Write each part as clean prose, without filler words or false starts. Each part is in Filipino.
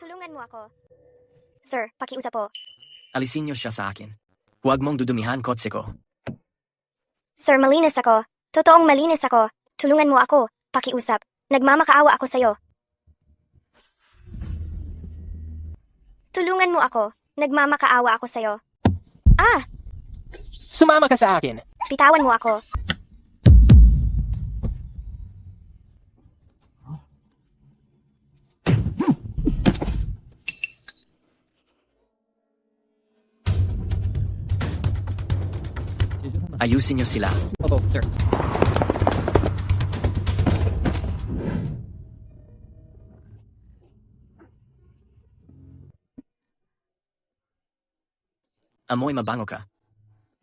Tulungan mo ako. Sir, pakiusap po. Alisin niyo siya sa akin. Huwag mong dudumihan kotse ko. Sir, malinis ako. Totoong malinis ako. Tulungan mo ako. Pakiusap. Nagmamakaawa ako sa'yo. Tulungan mo ako. Nagmamakaawa ako sa'yo. Ah! Sumama ka sa akin. Bitawan mo ako. Ayusin niyo sila. Opo, sir. Amoy mabango ka.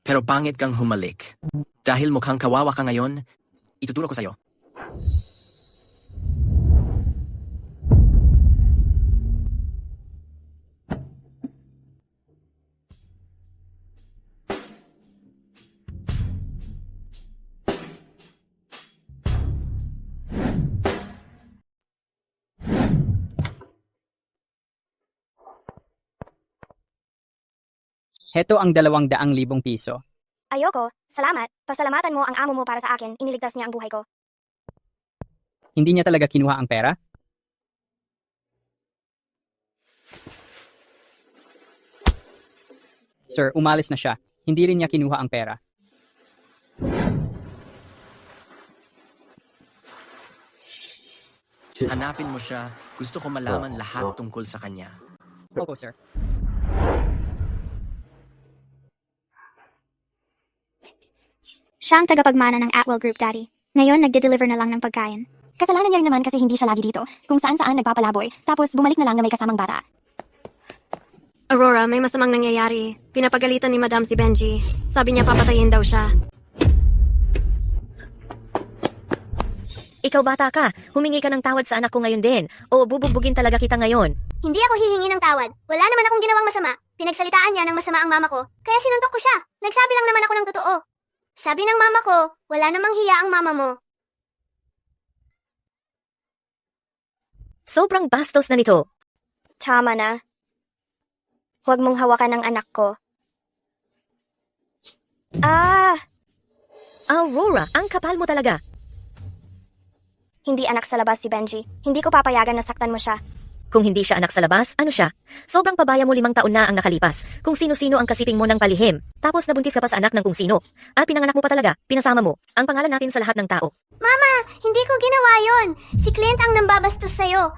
Pero pangit kang humalik. Dahil mukhang kawawa ka ngayon, ituturo ko sa'yo. Heto ang 200,000 piso. Ayoko. Salamat. Pasalamatan mo ang amo mo para sa akin. Iniligtas niya ang buhay ko. Hindi niya talaga kinuha ang pera? Sir, umalis na siya. Hindi rin niya kinuha ang pera. Hanapin mo siya. Gusto ko malaman lahat tungkol sa kanya. Opo, sir. Siya ang tagapagmana ng Atwell Group, Daddy. Ngayon, nagde-deliver na lang ng pagkain. Kasalanan niya rin naman kasi hindi siya lagi dito. Kung saan-saan nagpapalaboy. Tapos bumalik na lang na may kasamang bata. Aurora, may masamang nangyayari. Pinapagalitan ni Madam si Benji. Sabi niya papatayin daw siya. Ikaw bata ka, humingi ka ng tawad sa anak ko ngayon din. O bubugbugin talaga kita ngayon. Hindi ako hihingi ng tawad. Wala naman akong ginawang masama. Pinagsalitaan niya ng masama ang mama ko. Kaya sinuntok ko siya. Nagsabi lang naman ako ng totoo. Sabi ng mama ko, wala namang hiya ang mama mo. Sobrang bastos na nito. Tama na. Huwag mong hawakan ang anak ko. Ah! Aurora, ang kapal mo talaga. Hindi anak sa labas si Benji. Hindi ko papayagan na saktan mo siya. Kung hindi siya anak sa labas, ano siya? Sobrang pabaya mo 5 taon na ang nakalipas. Kung sino-sino ang kasiping mo ng palihim. Tapos nabuntis ka pa sa anak ng kung sino. At pinanganak mo pa talaga, pinasama mo. Ang pangalan natin sa lahat ng tao. Mama, hindi ko ginawa yon. Si Clint ang nambabastos sa'yo.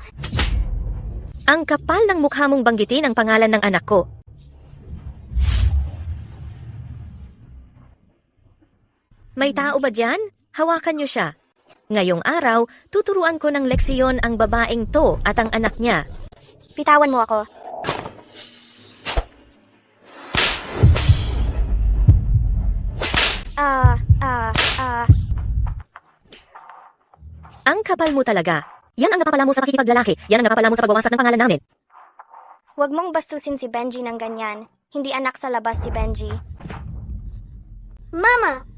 Ang kapal ng mukha mong banggitin ang pangalan ng anak ko. May tao ba dyan? Hawakan niyo siya. Ngayong araw, tuturuan ko ng leksiyon ang babaeng to at ang anak niya. Bitawan mo ako. Ang kapal mo talaga. Yan ang napapala mo sa pakikipaglalaki. Yan ang napapala mo sa pagwawasak ng pangalan namin. Huwag mong bastusin si Benji ng ganyan. Hindi anak sa labas si Benji. Mama!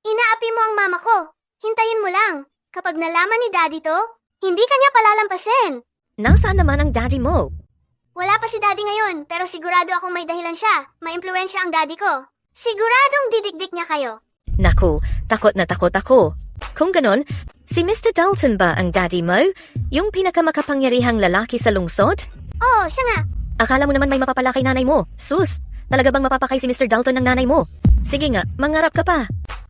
Inaapi mo ang mama ko. Hintayin mo lang. Kapag nalaman ni Daddy to, hindi kanya palalampasin. Nasaan naman ang daddy mo? Wala pa si Daddy ngayon, pero sigurado akong may dahilan siya. Maimpluwensya ang Daddy ko. Siguradong didikdik niya kayo. Naku, takot na takot ako. Kung ganon, si Mr. Dalton ba ang daddy mo? Yung pinakamakapangyarihang lalaki sa lungsod? Oo, siya nga. Akala mo naman may mapapala kay nanay mo. Sus, talaga bang mapapakay si Mr. Dalton ng nanay mo? Sige nga, mangarap ka pa.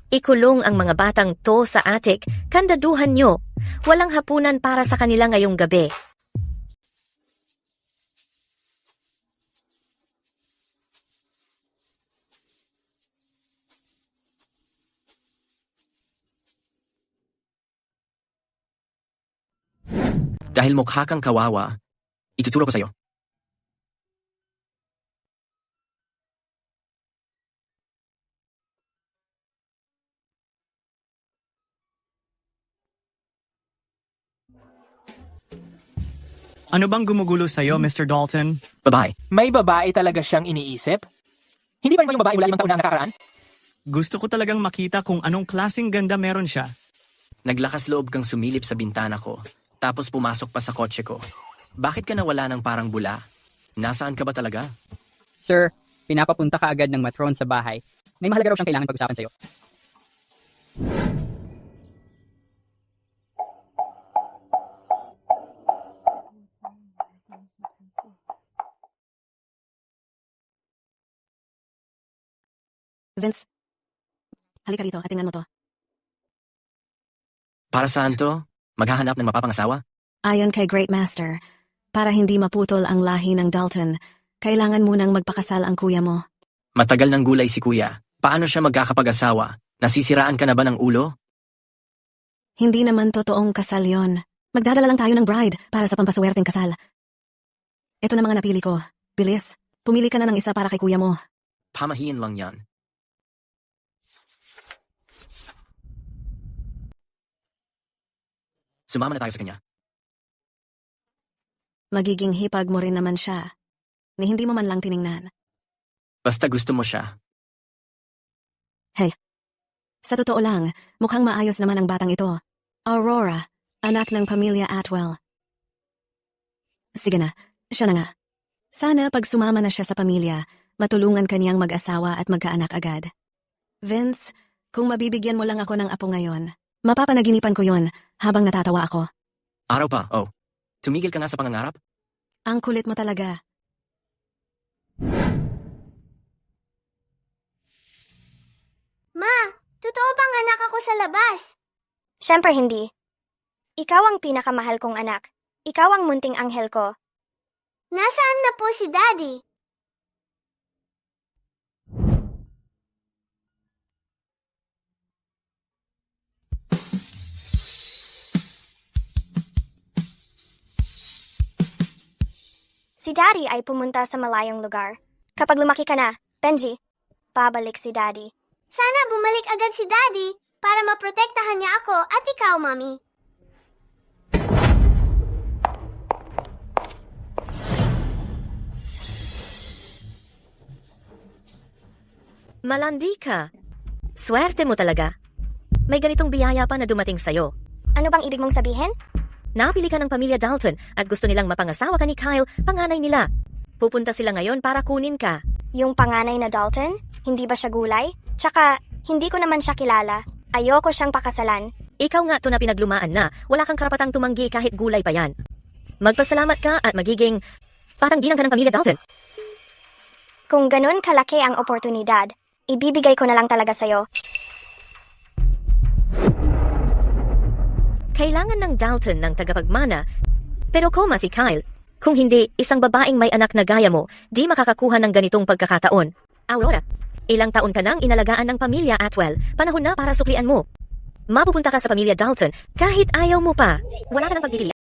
Ikulong ang mga batang to sa attic, kandaduhan nyo. Walang hapunan para sa kanila ngayong gabi. Dahil mukha kang kawawa, ituturo ko sa'yo. Ano bang gumugulo sa'yo, Mr. Dalton? Babae, May babae talaga siyang iniisip? Hindi ba yung babae mula 5 taon na nakaraan? Gusto ko talagang makita kung anong klaseng ganda meron siya. naglakas loob kang sumilip sa bintana ko, tapos pumasok pa sa kotse ko. Bakit ka nawala ng parang bula? Nasaan ka ba talaga? Sir, pinapapunta ka agad ng matron sa bahay. May mahalaga raw siyang kailangan pag-usapan sa'yo. Vince, halika rito at tingnan mo to. Para saan to? Maghahanap ng mapapangasawa? Ayon kay Great Master, para hindi maputol ang lahi ng Dalton, kailangan munang magpakasal ang kuya mo. Matagal ng gulay si kuya. Paano siya magkakapag-asawa? Nasisiraan ka na ba ng ulo? Hindi naman totoong kasal yon. Magdadala lang tayo ng bride para sa pampaswerteng kasal. Ito na mga napili ko. Bilis, pumili ka na ng isa para kay kuya mo. Pamahiin lang yan. Sumama na tayo sa kanya. Magiging hipag mo rin naman siya, ni hindi mo man lang tiningnan. Basta gusto mo siya. Sa totoo lang, mukhang maayos naman ang batang ito. Aurora, anak ng pamilya Atwell. Sige na, siya na nga. Sana pag sumama na siya sa pamilya, matulungan kaniyang mag-asawa at magkaanak agad. Vince, kung mabibigyan mo lang ako ng apo ngayon, mapapanaginipan ko yon habang natatawa ako. Araw pa, oh. Tumigil ka nga sa pangangarap? Ang kulit mo talaga. Ma, totoo bang anak ako sa labas? Siyempre hindi. Ikaw ang pinakamahal kong anak. Ikaw ang munting anghel ko. Nasaan na po si Daddy? Si Daddy ay pumunta sa malayong lugar. Kapag lumaki ka na, Benji, pabalik si Daddy. Sana bumalik agad si Daddy para maprotektahan niya ako at ikaw, Mami. Malandi ka. Swerte mo talaga. May ganitong biyaya pa na dumating sa'yo. Ano bang ibig mong sabihin? Napili ka ng pamilya Dalton at gusto nilang mapangasawa ka ni Kyle, panganay nila. Pupunta sila ngayon para kunin ka. Yung panganay na Dalton? Hindi ba siya gulay? Tsaka, hindi ko naman siya kilala. Ayoko siyang pakasalan. Ikaw nga to na pinaglumaan na, wala kang karapatang tumanggi kahit gulay pa yan. Magpasalamat ka at magiging parang ginang ka ng pamilya Dalton. Kung ganun kalaki ang oportunidad, ibibigay ko na lang talaga sa'yo. Kailangan ng Dalton ng tagapagmana, pero koma si Kyle. Kung hindi, isang babaeng may anak na gaya mo, di makakakuha ng ganitong pagkakataon. Aurora, ilang taon ka nang inalagaan ng pamilya Atwell, panahon na para suklian mo. Mapupunta ka sa pamilya Dalton kahit ayaw mo pa. Wala ka ng pagpipilian.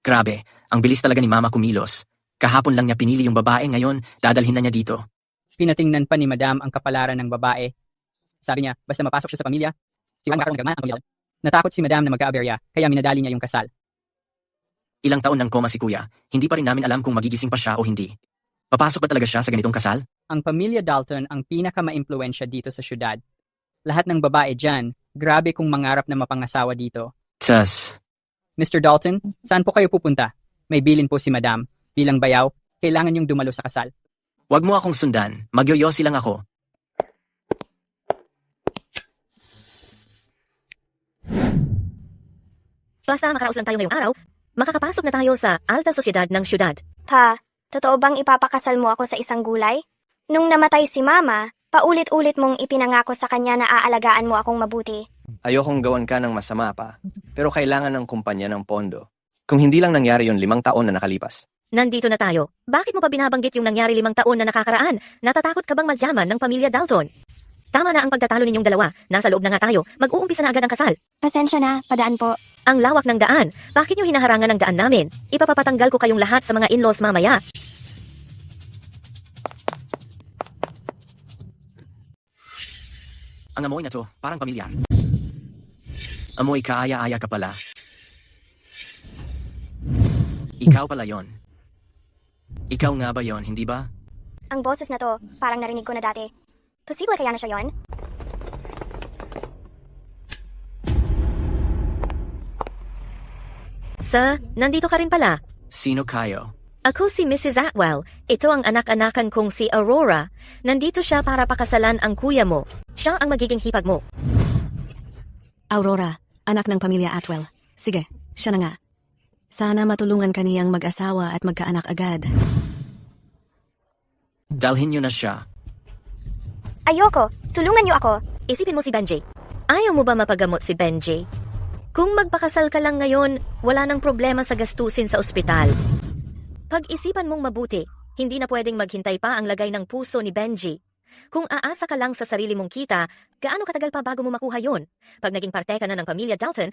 Grabe, ang bilis talaga ni Mama kumilos. Kahapon lang niya pinili yung babae, ngayon dadalhin na niya dito. Pinatingnan pa ni Madam ang kapalaran ng babae. Sabi niya, basta mapasok siya sa pamilya, sigurang magkakaroon ng gagmana ang pamilya. Natakot si Madam na mag-aaberya, kaya minadali niya yung kasal. Ilang taon nang koma si Kuya, hindi pa rin namin alam kung magigising pa siya o hindi. Papasok ba talaga siya sa ganitong kasal? Ang pamilya Dalton ang pinaka-maimpluwensya dito sa syudad. Lahat ng babae dyan, grabe kung mangarap na mapangasawa dito. Sas, Mr. Dalton, saan po kayo pupunta? May bilin po si Madam. Bilang bayaw, kailangan niyong dumalo sa kasal. wag mo akong sundan, magyoyosi lang ako. Basta makaraos lang tayo ngayong araw, makakapasok na tayo sa alta sosyedad ng syudad. Pa, totoo bang ipapakasal mo ako sa isang gulay? Nung namatay si Mama, paulit-ulit mong ipinangako sa kanya na aalagaan mo akong mabuti. Ayokong gawan ka ng masama pa, pero kailangan ng kumpanya ng pondo. Kung hindi lang nangyari yun 5 taon na nakalipas. Nandito na tayo. Bakit mo pa binabanggit yung nangyari 5 taon na nakakaraan? Natatakot ka bang madyaman ng pamilya Dalton? Tama na ang pagtatalo ninyong dalawa. Nasa loob na nga tayo. Mag-uumpisa na agad ang kasal. Pasensya na, padaan po. Ang lawak ng daan. Bakit nyo hinaharangan ng daan namin? Ipapapatanggal ko kayong lahat sa mga in-laws mamaya. Ang amoy na to, parang pamilyar. Amoy kaaya-aya ka pala. Ikaw pala yon. Ikaw nga ba yon, hindi ba? Ang boses na to, parang narinig ko na dati. Posible kaya na siya yon? Sir, nandito ka rin pala. Sino kayo? Ako si Mrs. Atwell. Ito ang anak-anakan kong si Aurora. Nandito siya para pakasalan ang kuya mo. Siya ang magiging hipag mo. Aurora, anak ng pamilya Atwell. Sige, siya na nga. Sana matulungan kaniyang mag-asawa at magkaanak agad. Dalhin niyo na siya. Ayoko. Tulungan niyo ako. Isipin mo si Benji. Ayaw mo ba mapagamot si Benji? Kung magpakasal ka lang ngayon, wala nang problema sa gastusin sa ospital. Pag-isipan mong mabuti, hindi na pwedeng maghintay pa ang lagay ng puso ni Benji. Kung aasa ka lang sa sarili mong kita, gaano katagal pa bago mo makuha yon? Pag naging parte ka na ng pamilya Dalton,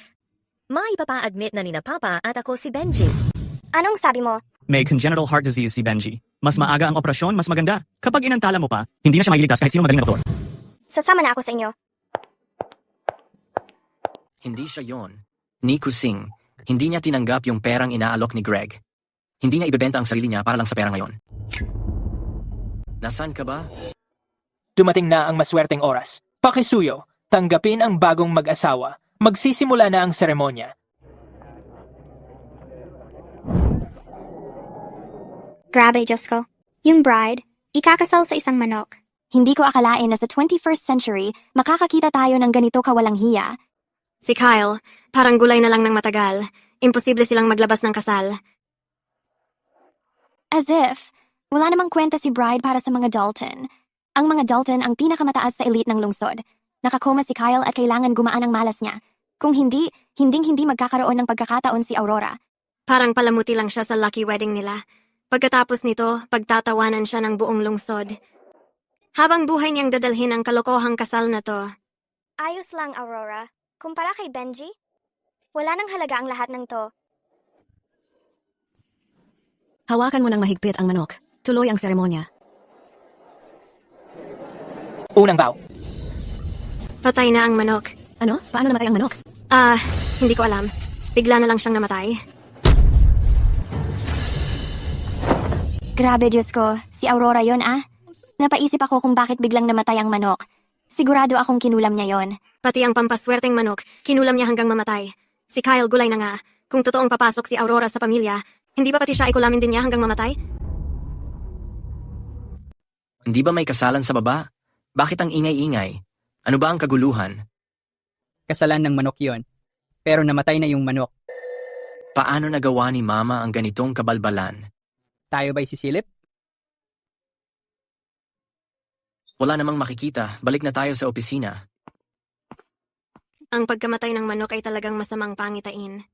maipapa-admit na ni na Papa at ako si Benji. Anong sabi mo? May congenital heart disease si Benji. Mas maaga ang operasyon, mas maganda. Kapag inantala mo pa, hindi na siya mailigtas kahit sino magaling na doktor. Sasama na ako sa inyo. Hindi siya yon. Ni Kusing, hindi niya tinanggap yung perang inaalok ni Greg. Hindi niya ibebenta ang sarili niya para lang sa pera ngayon. Nasaan ka ba? Dumating na ang maswerteng oras. Pakisuyo, tanggapin ang bagong mag-asawa. Magsisimula na ang seremonya. Grabe, Diyos ko. Yung bride, ikakasal sa isang manok. Hindi ko akalain na sa 21st century, makakakita tayo ng ganito kawalang hiya. Si Kyle, parang gulay na lang ng matagal. Imposible silang maglabas ng kasal. As if, wala namang kwenta si bride para sa mga Dalton. Ang mga Dalton ang pinakamataas sa elite ng lungsod. Nakakoma si Kyle at kailangan gumaan ang malas niya. Kung hindi magkakaroon ng pagkakataon si Aurora. Parang palamuti lang siya sa lucky wedding nila. Pagkatapos nito, pagtatawanan siya ng buong lungsod. Habang buhay niyang dadalhin ang kalokohang kasal na to. Ayos lang, Aurora. Kumpara kay Benji, wala nang halaga ang lahat ng to. Hawakan mo ng mahigpit ang manok. Tuloy ang seremonya. Unang bow. Patay na ang manok. Ano? Paano namatay ang manok? Hindi ko alam. Bigla na lang siyang namatay. Grabe, Diyos ko. Si Aurora yon ah. Napaisip ako kung bakit biglang namatay ang manok. Sigurado akong kinulam niya yon. Pati ang pampaswerteng manok, kinulam niya hanggang mamatay. Si Kyle gulay na nga. Kung totoong papasok si Aurora sa pamilya, hindi ba pati siya ikulamin din niya hanggang mamatay? Hindi ba may kasalan sa baba? Bakit ang ingay-ingay? Ano ba ang kaguluhan? Kasalan ng manok yon. Pero namatay na yung manok. Paano nagawa ni Mama ang ganitong kabalbalan? Tayo ba'y sisilip? Wala namang makikita. Balik na tayo sa opisina. Ang pagkamatay ng manok ay talagang masamang pangitain.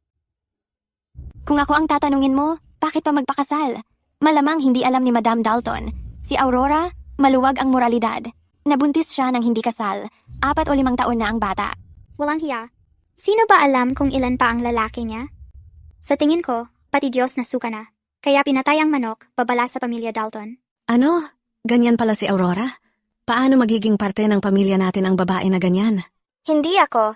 Kung ako ang tatanungin mo, bakit pa magpakasal? Malamang hindi alam ni Madam Dalton. Si Aurora, maluwag ang moralidad. Nabuntis siya ng hindi kasal. 4 o 5 taon na ang bata. Walang hiya. Sino ba alam kung ilan pa ang lalaki niya? Sa tingin ko, pati Diyos nasuka na. Kaya pinatay ang manok, babala sa pamilya Dalton. Ano? Ganyan pala si Aurora? Paano magiging parte ng pamilya natin ang babae na ganyan? Hindi ako.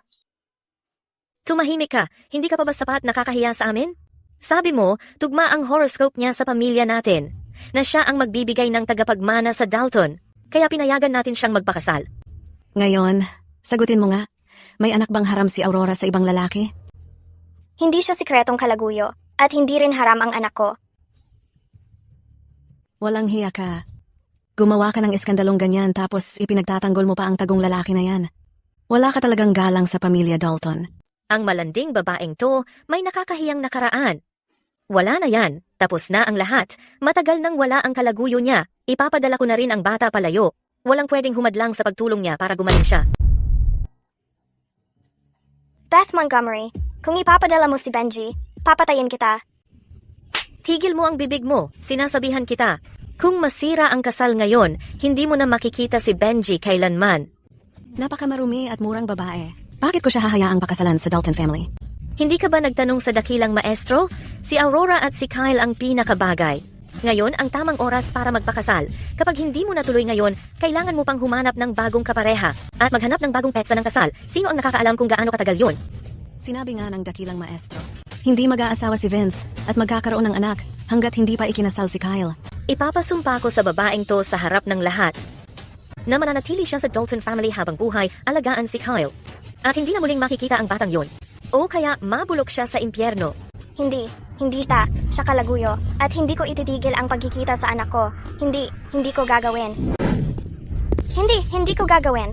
Tumahimik ka. Hindi ka pa ba sapat nakakahiya sa amin? Sabi mo, tugma ang horoscope niya sa pamilya natin. Na siya ang magbibigay ng tagapagmana sa Dalton. Kaya pinayagan natin siyang magpakasal. Ngayon, sagutin mo nga. May anak bang haram si Aurora sa ibang lalaki? Hindi siya sikretong kalaguyo. At hindi rin haram ang anak ko. Walang hiya ka. Gumawa ka ng iskandalong ganyan tapos ipinagtatanggol mo pa ang tagong lalaki na yan. Wala ka talagang galang sa pamilya Dalton. Ang malanding babaeng to may nakakahiyang nakaraan. Wala na yan. Tapos na ang lahat. Matagal nang wala ang kalaguyo niya. Ipapadala ko na rin ang bata palayo. Walang pwedeng humadlang sa pagtulong niya para gumaling siya. Beth Montgomery, kung ipapadala mo si Benji, papatayin kita. Tigil mo ang bibig mo. Sinasabihan kita. Kung masira ang kasal ngayon, hindi mo na makikita si Benji kailanman. Napakamarumi at murang babae. Bakit ko siya hahayaang pakasalan sa Dalton family? Hindi ka ba nagtanong sa dakilang maestro? Si Aurora at si Kyle ang pinakabagay. Ngayon, ang tamang oras para magpakasal. Kapag hindi mo natuloy ngayon, kailangan mo pang humanap ng bagong kapareha at maghanap ng bagong petsa ng kasal. Sino ang nakakaalam kung gaano katagal yun? Sinabi nga ng dakilang maestro, hindi mag-aasawa si Vince at magkakaroon ng anak hanggat hindi pa ikinasal si Kyle. Ipapasumpa ko sa babaeng to sa harap ng lahat na mananatili siya sa Dalton family habang buhay, alagaan si Kyle. At hindi na muling makikita ang batang yon. O kaya mabulok siya sa impyerno. Hindi siya kalaguyo. At hindi ko ititigil ang pagkikita sa anak ko. Hindi ko gagawin. Hindi ko gagawin.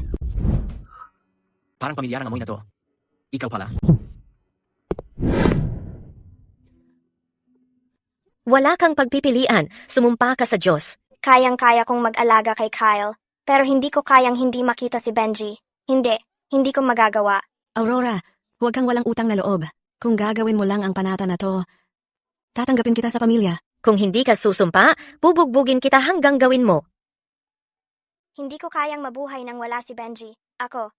Parang pamilyar ang amoy na to. Ikaw pala. Wala kang pagpipilian, sumumpa ka sa Diyos. Kayang-kaya kong mag-alaga kay Kyle. Pero hindi ko kayang hindi makita si Benji. Hindi ko magagawa. Aurora, huwag kang walang utang na loob. Kung gagawin mo lang ang panata na to, tatanggapin kita sa pamilya. Kung hindi ka susumpa, bubugbugin kita hanggang gawin mo. Hindi ko kayang mabuhay nang wala si Benji. Ako.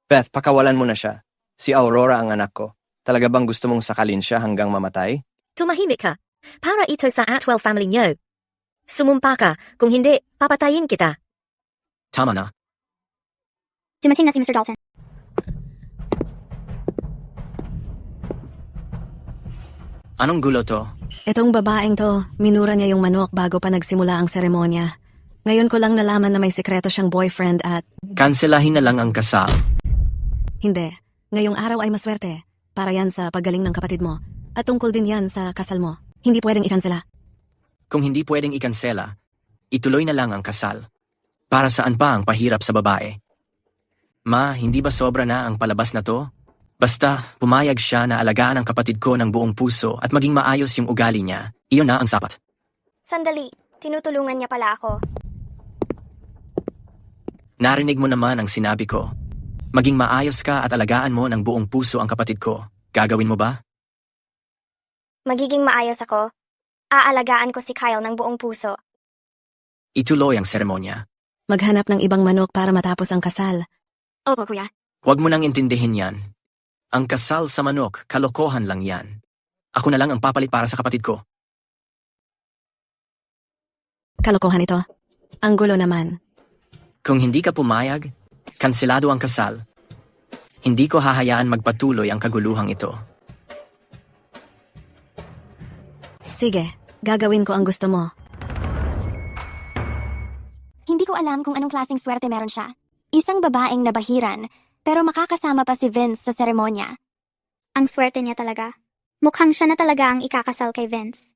Beth, pakawalan mo na siya. Si Aurora ang anak ko. Talaga bang gusto mong sakalin siya hanggang mamatay? Tumahimik ka. Para ito sa Atwell family niyo. Sumumpa ka. Kung hindi, papatayin kita. Tama na. Dumating na si Mr. Dalton. Anong gulo to? Etong babaeng to, minura niya yung manok bago pa nagsimula ang seremonya. Ngayon ko lang nalaman na may sekreto siyang boyfriend at Kanselahin na lang ang kasal. hindi. Ngayong araw ay maswerte. Para yan sa paggaling ng kapatid mo. At tungkol din yan sa kasal mo. Hindi pwedeng ikansela. Kung hindi pwedeng ikansela, ituloy na lang ang kasal. Para saan pa ang pahirap sa babae? Ma, hindi ba sobra na ang palabas na to? Basta, pumayag siya na alagaan ang kapatid ko ng buong puso at maging maayos yung ugali niya. Iyon na ang sapat. Sandali, tinutulungan niya pala ako. Narinig mo naman ang sinabi ko. Maging maayos ka at alagaan mo ng buong puso ang kapatid ko. Gagawin mo ba? Magiging maayos ako. Aalagaan ko si Kyle ng buong puso. Ituloy ang seremonya. Maghanap ng ibang manok para matapos ang kasal. Opo, kuya. Huwag mo nang intindihin yan. Ang kasal sa manok, kalokohan lang yan. Ako na lang ang papalit para sa kapatid ko. Kalokohan ito. Ang gulo naman. Kung hindi ka pumayag, kanselado ang kasal. Hindi ko hahayaan magpatuloy ang kaguluhang ito. Sige, gagawin ko ang gusto mo. Hindi ko alam kung anong klaseng swerte meron siya. Isang babaeng nabahiran, pero makakasama pa si Vince sa seremonya. Ang swerte niya talaga. Mukhang siya na talaga ang ikakasal kay Vince.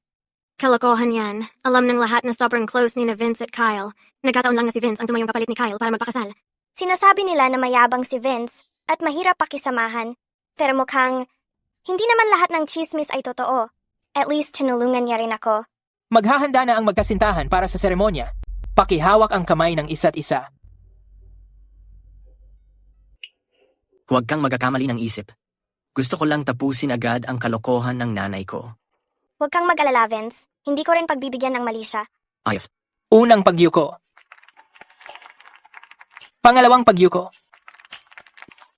Kalokohan yan. Alam ng lahat na sobrang close ni na Vince at Kyle. Nagkataon lang na si Vince ang tumayong kapalit ni Kyle para magpakasal. Sinasabi nila na mayabang si Vince at mahirap pakisamahan. Pero mukhang hindi naman lahat ng chismis ay totoo. At least tinulungan niya rin ako. Maghahanda na ang magkasintahan para sa seremonya. Pakihawak ang kamay ng isa't isa. Huwag kang magkakamali ng isip. Gusto ko lang tapusin agad ang kalokohan ng nanay ko. Huwag kang mag-alala, Vince. Hindi ko rin pagbibigyan ng mali siya. Ayos. Unang pagyuko. Pangalawang pagyuko.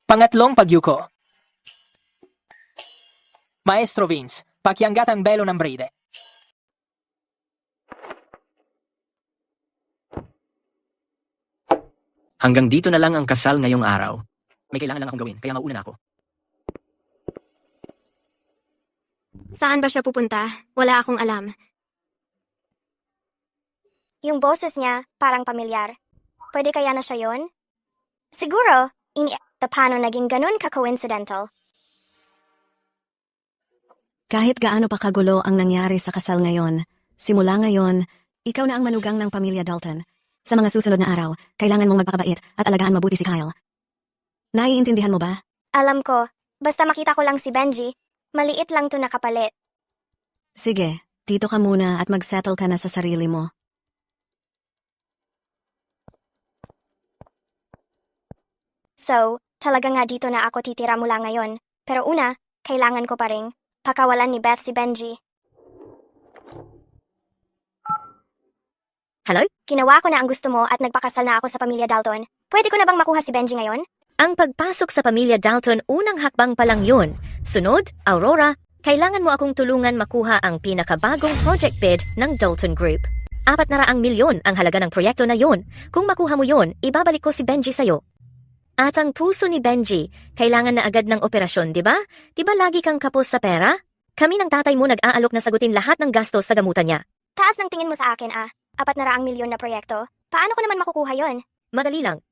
Pangatlong pagyuko. Maestro Vince, pakianggat ang belo ng bride. Hanggang dito na lang ang kasal ngayong araw. May kailangan lang akong gawin, kaya mauna na ako. Saan ba siya pupunta? Wala akong alam. Yung boses niya, parang pamilyar. Pwede kaya na siya yun? Siguro, paano naging ganun ka-coincidental? Kahit gaano pa kagulo ang nangyari sa kasal ngayon, simula ngayon, ikaw na ang manugang ng pamilya Dalton. Sa mga susunod na araw, kailangan mong magpakabait at alagaan mabuti si Kyle. Naiintindihan mo ba? Alam ko, basta makita ko lang si Benji, maliit lang to nakapalit. Sige, dito ka muna at mag-settle ka na sa sarili mo. So, talaga nga dito na ako titira mula ngayon. Pero una, kailangan ko pa ring pakawalan ni Beth si Benji. Hello? Ginawa ko na ang gusto mo at nagpakasal na ako sa pamilya Dalton. Pwede ko na bang makuha si Benji ngayon? Ang pagpasok sa pamilya Dalton unang hakbang pa lang yun. Sunod, Aurora, kailangan mo akong tulungan makuha ang pinakabagong project bid ng Dalton Group. 400 milyon ang halaga ng proyekto na yun. Kung makuha mo yun, ibabalik ko si Benji sa'yo. At ang puso ni Benji, kailangan na agad ng operasyon, di ba? Di ba lagi kang kapos sa pera? Kami ng tatay mo nag-aalok na sagutin lahat ng gastos sa gamutan niya. Taas ng tingin mo sa akin 400 milyon na proyekto. Paano ko naman makukuha yon? Madali lang.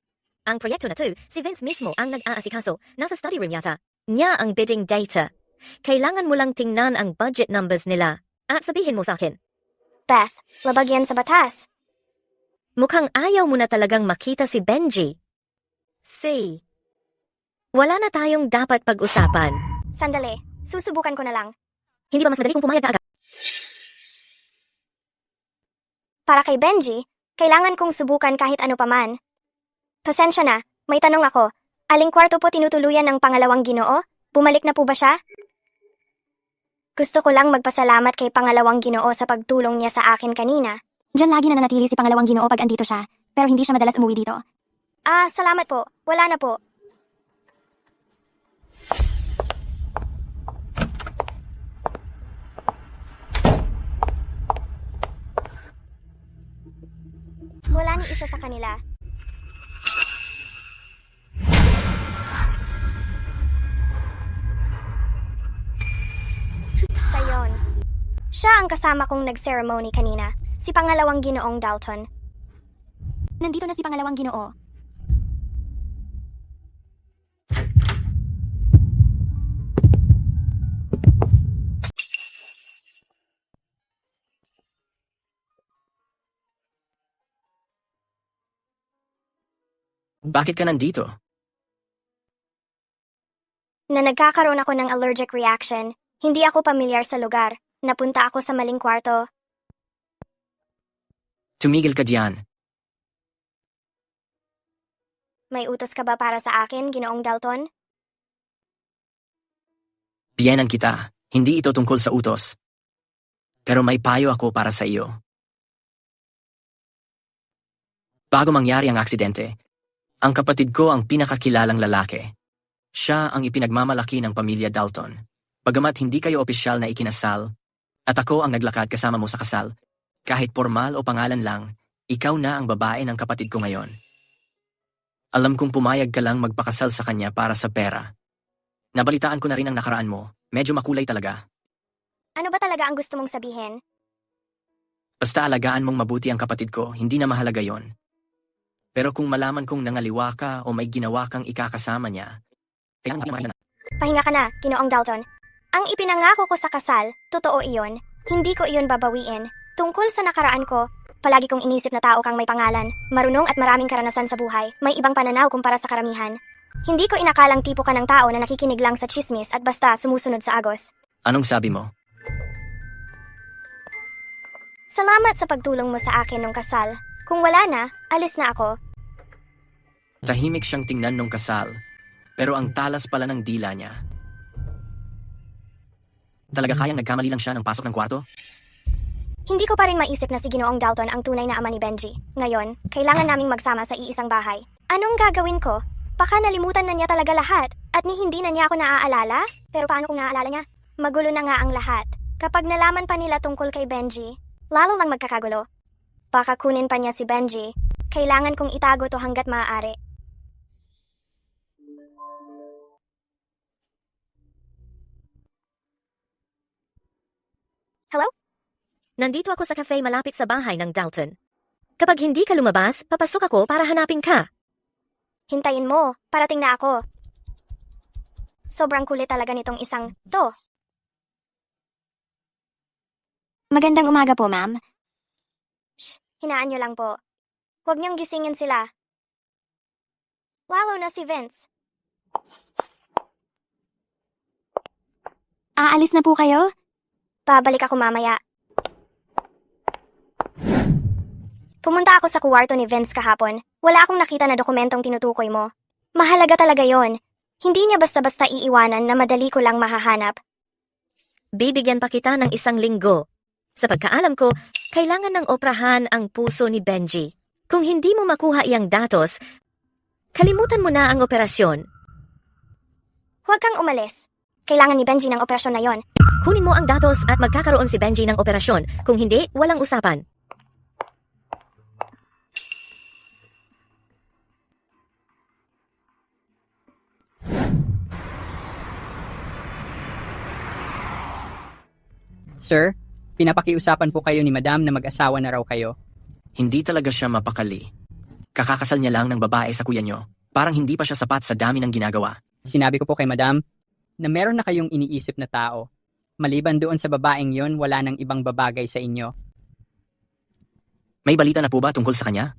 Ang proyekto na to, si Vince mismo ang nag-aasikaso. Nasa study room yata. Niya ang bidding data. Kailangan mo lang tingnan ang budget numbers nila at sabihin mo sa akin. Beth, labag yan sa batas. Mukhang ayaw mo na talagang makita si Benji. See, wala na tayong dapat pag-usapan. Sandali, susubukan ko na lang. Hindi ba mas madali kung pumayag ka agad? Para kay Benji, kailangan kong subukan kahit ano paman. Pasensya na, may tanong ako. Aling kwarto po tinutuluyan ng pangalawang Ginoo? Bumalik na po ba siya? Gusto ko lang magpasalamat kay pangalawang Ginoo sa pagtulong niya sa akin kanina. Diyan lagi nananatili si pangalawang Ginoo pag andito siya, pero hindi siya madalas umuwi dito. Salamat po. Wala na po. Wala ni isa sa kanila. Sayon. Siya ang kasama kong nag-ceremony kanina, si pangalawang Ginoong Dalton. Nandito na si pangalawang Ginoo. Bakit ka nandito? Na nagkakaroon ako ng allergic reaction, hindi ako pamilyar sa lugar. Napunta ako sa maling kwarto. Tumigil ka diyan. May utos ka ba para sa akin, Ginoong Dalton? Biyenan kita. Hindi ito tungkol sa utos. Pero may payo ako para sa iyo. Bago mangyari ang aksidente, ang kapatid ko ang pinakakilalang lalaki. Siya ang ipinagmamalaki ng pamilya Dalton. Bagamat hindi kayo opisyal na ikinasal, at ako ang naglakad kasama mo sa kasal, kahit formal o pangalan lang, ikaw na ang babae ng kapatid ko ngayon. Alam kong pumayag ka lang magpakasal sa kanya para sa pera. Nabalitaan ko na rin ang nakaraan mo. Medyo makulay talaga. Ano ba talaga ang gusto mong sabihin? Basta alagaan mong mabuti ang kapatid ko, hindi na mahalaga yon. Pero kung malaman kong nangaliwa ka o may ginawa kang ikakasama niya, kailangan na. Pahinga ka na, Ginoong Dalton. Ang ipinangako ko sa kasal, totoo iyon. Hindi ko iyon babawiin. Tungkol sa nakaraan ko, palagi kong inisip na tao kang may pangalan, marunong at maraming karanasan sa buhay, may ibang pananaw kumpara sa karamihan. Hindi ko inakalang tipo ka ng tao na nakikinig lang sa chismis at basta sumusunod sa agos. Anong sabi mo? Salamat sa pagtulong mo sa akin nung kasal. Kung wala na, alis na ako. Tahimik siyang tingnan nung kasal, pero ang talas pala ng dila niya. Talaga kayang nagkamali lang siya ng pasok ng kwarto? Hindi ko pa rin maisip na si Ginoong Dalton ang tunay na ama ni Benji. Ngayon, kailangan naming magsama sa iisang bahay. Anong gagawin ko? Baka nalimutan na niya talaga lahat at hindi na niya ako naaalala? Pero paano kung naaalala niya? Magulo na nga ang lahat. Kapag nalaman pa nila tungkol kay Benji, lalo lang magkakagulo. Baka kunin pa niya si Benji. Kailangan kong itago to hanggat maaari. Hello? Nandito ako sa cafe malapit sa bahay ng Dalton. Kapag hindi ka lumabas, papasok ako para hanapin ka. Hintayin mo, parating na ako. Sobrang kulit talaga nitong isang to. Magandang umaga po, ma'am. Shh, hinaan niyo lang po. Huwag niyong gisingin sila. Lalo na si Vince. Aalis na po kayo? Babalik ako mamaya. Pumunta ako sa kuwarto ni Vince kahapon. Wala akong nakita na dokumentong tinutukoy mo. Mahalaga talaga yon. Hindi niya basta-basta iiwanan na madali ko lang mahahanap. Bibigyan pa kita ng 1 linggo. Sa pagkaalam ko, kailangan ng oprahan ang puso ni Benji. Kung hindi mo makuha iyang datos, kalimutan mo na ang operasyon. Huwag kang umalis. Kailangan ni Benji ng operasyon na yon. Kunin mo ang datos at magkakaroon si Benji ng operasyon. Kung hindi, walang usapan. Sir, pinapakiusapan po kayo ni Madam na mag-asawa na raw kayo. Hindi talaga siya mapakali. Kakakasal niya lang ng babae sa kuya niyo. Parang hindi pa siya sapat sa dami ng ginagawa. Sinabi ko po kay Madam na meron na kayong iniisip na tao. Maliban doon sa babaeng yon, wala nang ibang babagay sa inyo. May balita na po ba tungkol sa kanya?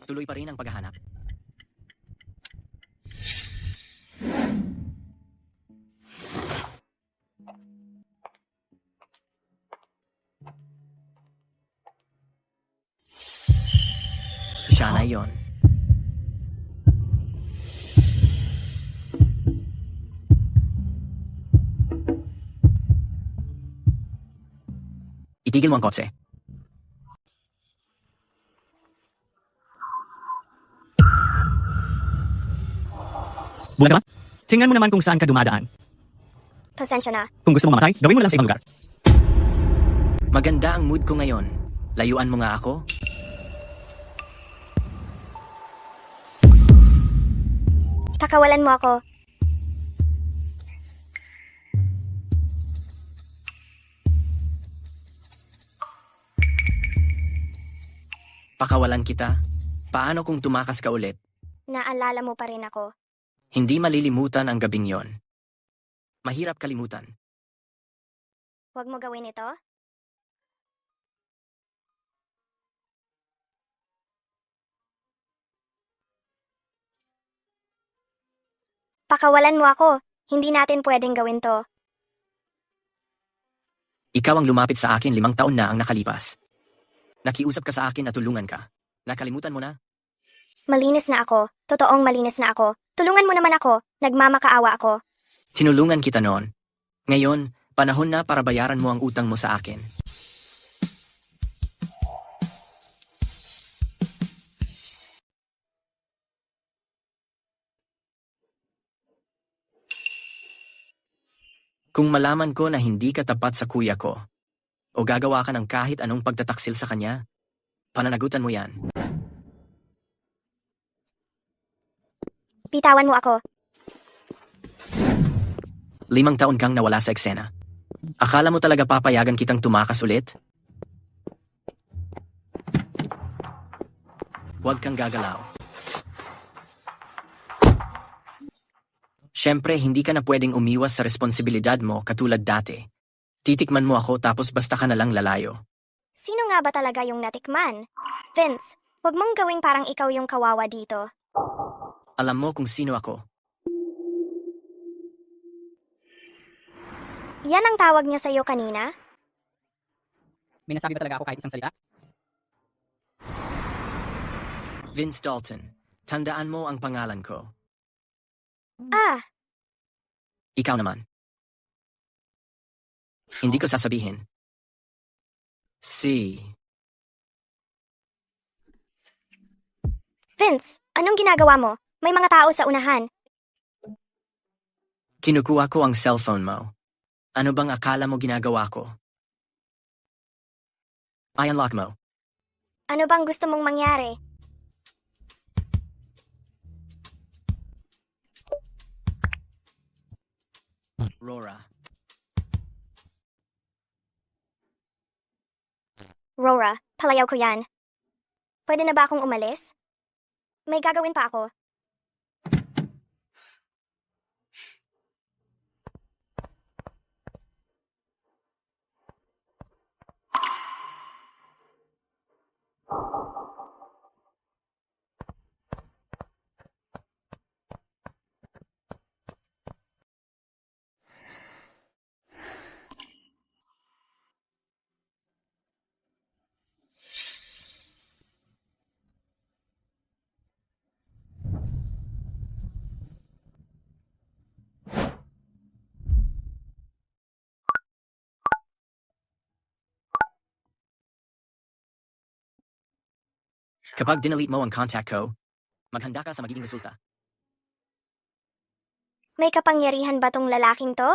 Tuloy pa rin ang paghahanap. Siya na yon. Itigil mo ang kotse. Buwan ka ba? Tingnan mo naman kung saan ka dumadaan. Pasensya na. Kung gusto mo mamatay, gawin mo lang sa ibang lugar. Maganda ang mood ko ngayon. Layuan mo nga ako. Pakawalan mo ako. Pakawalan kita. Paano kung tumakas ka ulit? Naalala mo pa rin ako. Hindi malilimutan ang gabing yon. Mahirap kalimutan. Huwag mo gawin ito. Pakawalan mo ako. Hindi natin pwedeng gawin to. Ikaw ang lumapit sa akin 5 taon na ang nakalipas. Nakiusap ka sa akin na tulungan ka. Nakalimutan mo na? Malinis na ako. Totoong malinis na ako. Tulungan mo naman ako. Nagmamakaawa ako. Tinulungan kita noon. Ngayon, panahon na para bayaran mo ang utang mo sa akin. Kung malaman ko na hindi ka tapat sa kuya ko, o gagawa ka ng kahit anong pagtataksil sa kanya, pananagutan mo yan. Bitawan mo ako. 5 taon kang nawala sa eksena. Akala mo talaga papayagan kitang tumakas ulit? Huwag kang gagalaw. Siyempre, hindi ka na pwedeng umiwas sa responsibilidad mo katulad dati. Titikman mo ako tapos basta ka na lang lalayo. Sino nga ba talaga yung natikman? Vince, huwag mong gawing parang ikaw yung kawawa dito. Alam mo kung sino ako. Yan ang tawag niya sa'yo kanina? May nasabi ba talaga ako kahit isang salita? Vince Dalton, tandaan mo ang pangalan ko. Ah, Ikaw naman. Hindi ko sasabihin. Vince, anong ginagawa mo? May mga tao sa unahan. Kinukuha ko ang cellphone mo. Ano bang akala mo ginagawa ko? I-unlock mo. Ano bang gusto mong mangyari? Rora. Rora, palayaw ko yan. Pwede na ba akong umalis? May gagawin pa ako. Kapag dinelete mo ang contact ko, maghanda ka sa magiging resulta. May kapangyarihan ba tong lalaking to?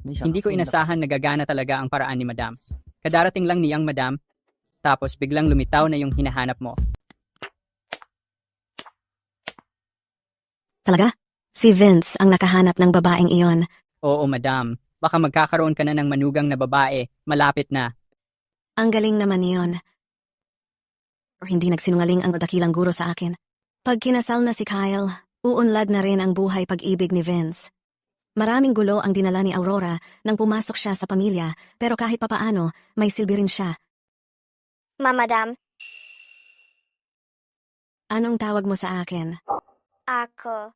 Hindi ko inasahan na gagana talaga ang paraan ni Madam. Kadarating lang niyang Madam, tapos biglang lumitaw na yung hinahanap mo. Talaga? Si Vince ang nakahanap ng babaeng iyon. Oo, madam. Baka magkakaroon ka na ng manugang na babae. Malapit na. Ang galing naman iyon. Pero hindi nagsinungaling ang dakilang guro sa akin. Pag kinasal na si Kyle, uunlad na rin ang buhay pag-ibig ni Vince. Maraming gulo ang dinala ni Aurora nang pumasok siya sa pamilya, pero kahit papaano, may silbi rin siya. Madam, Anong tawag mo sa akin? ako.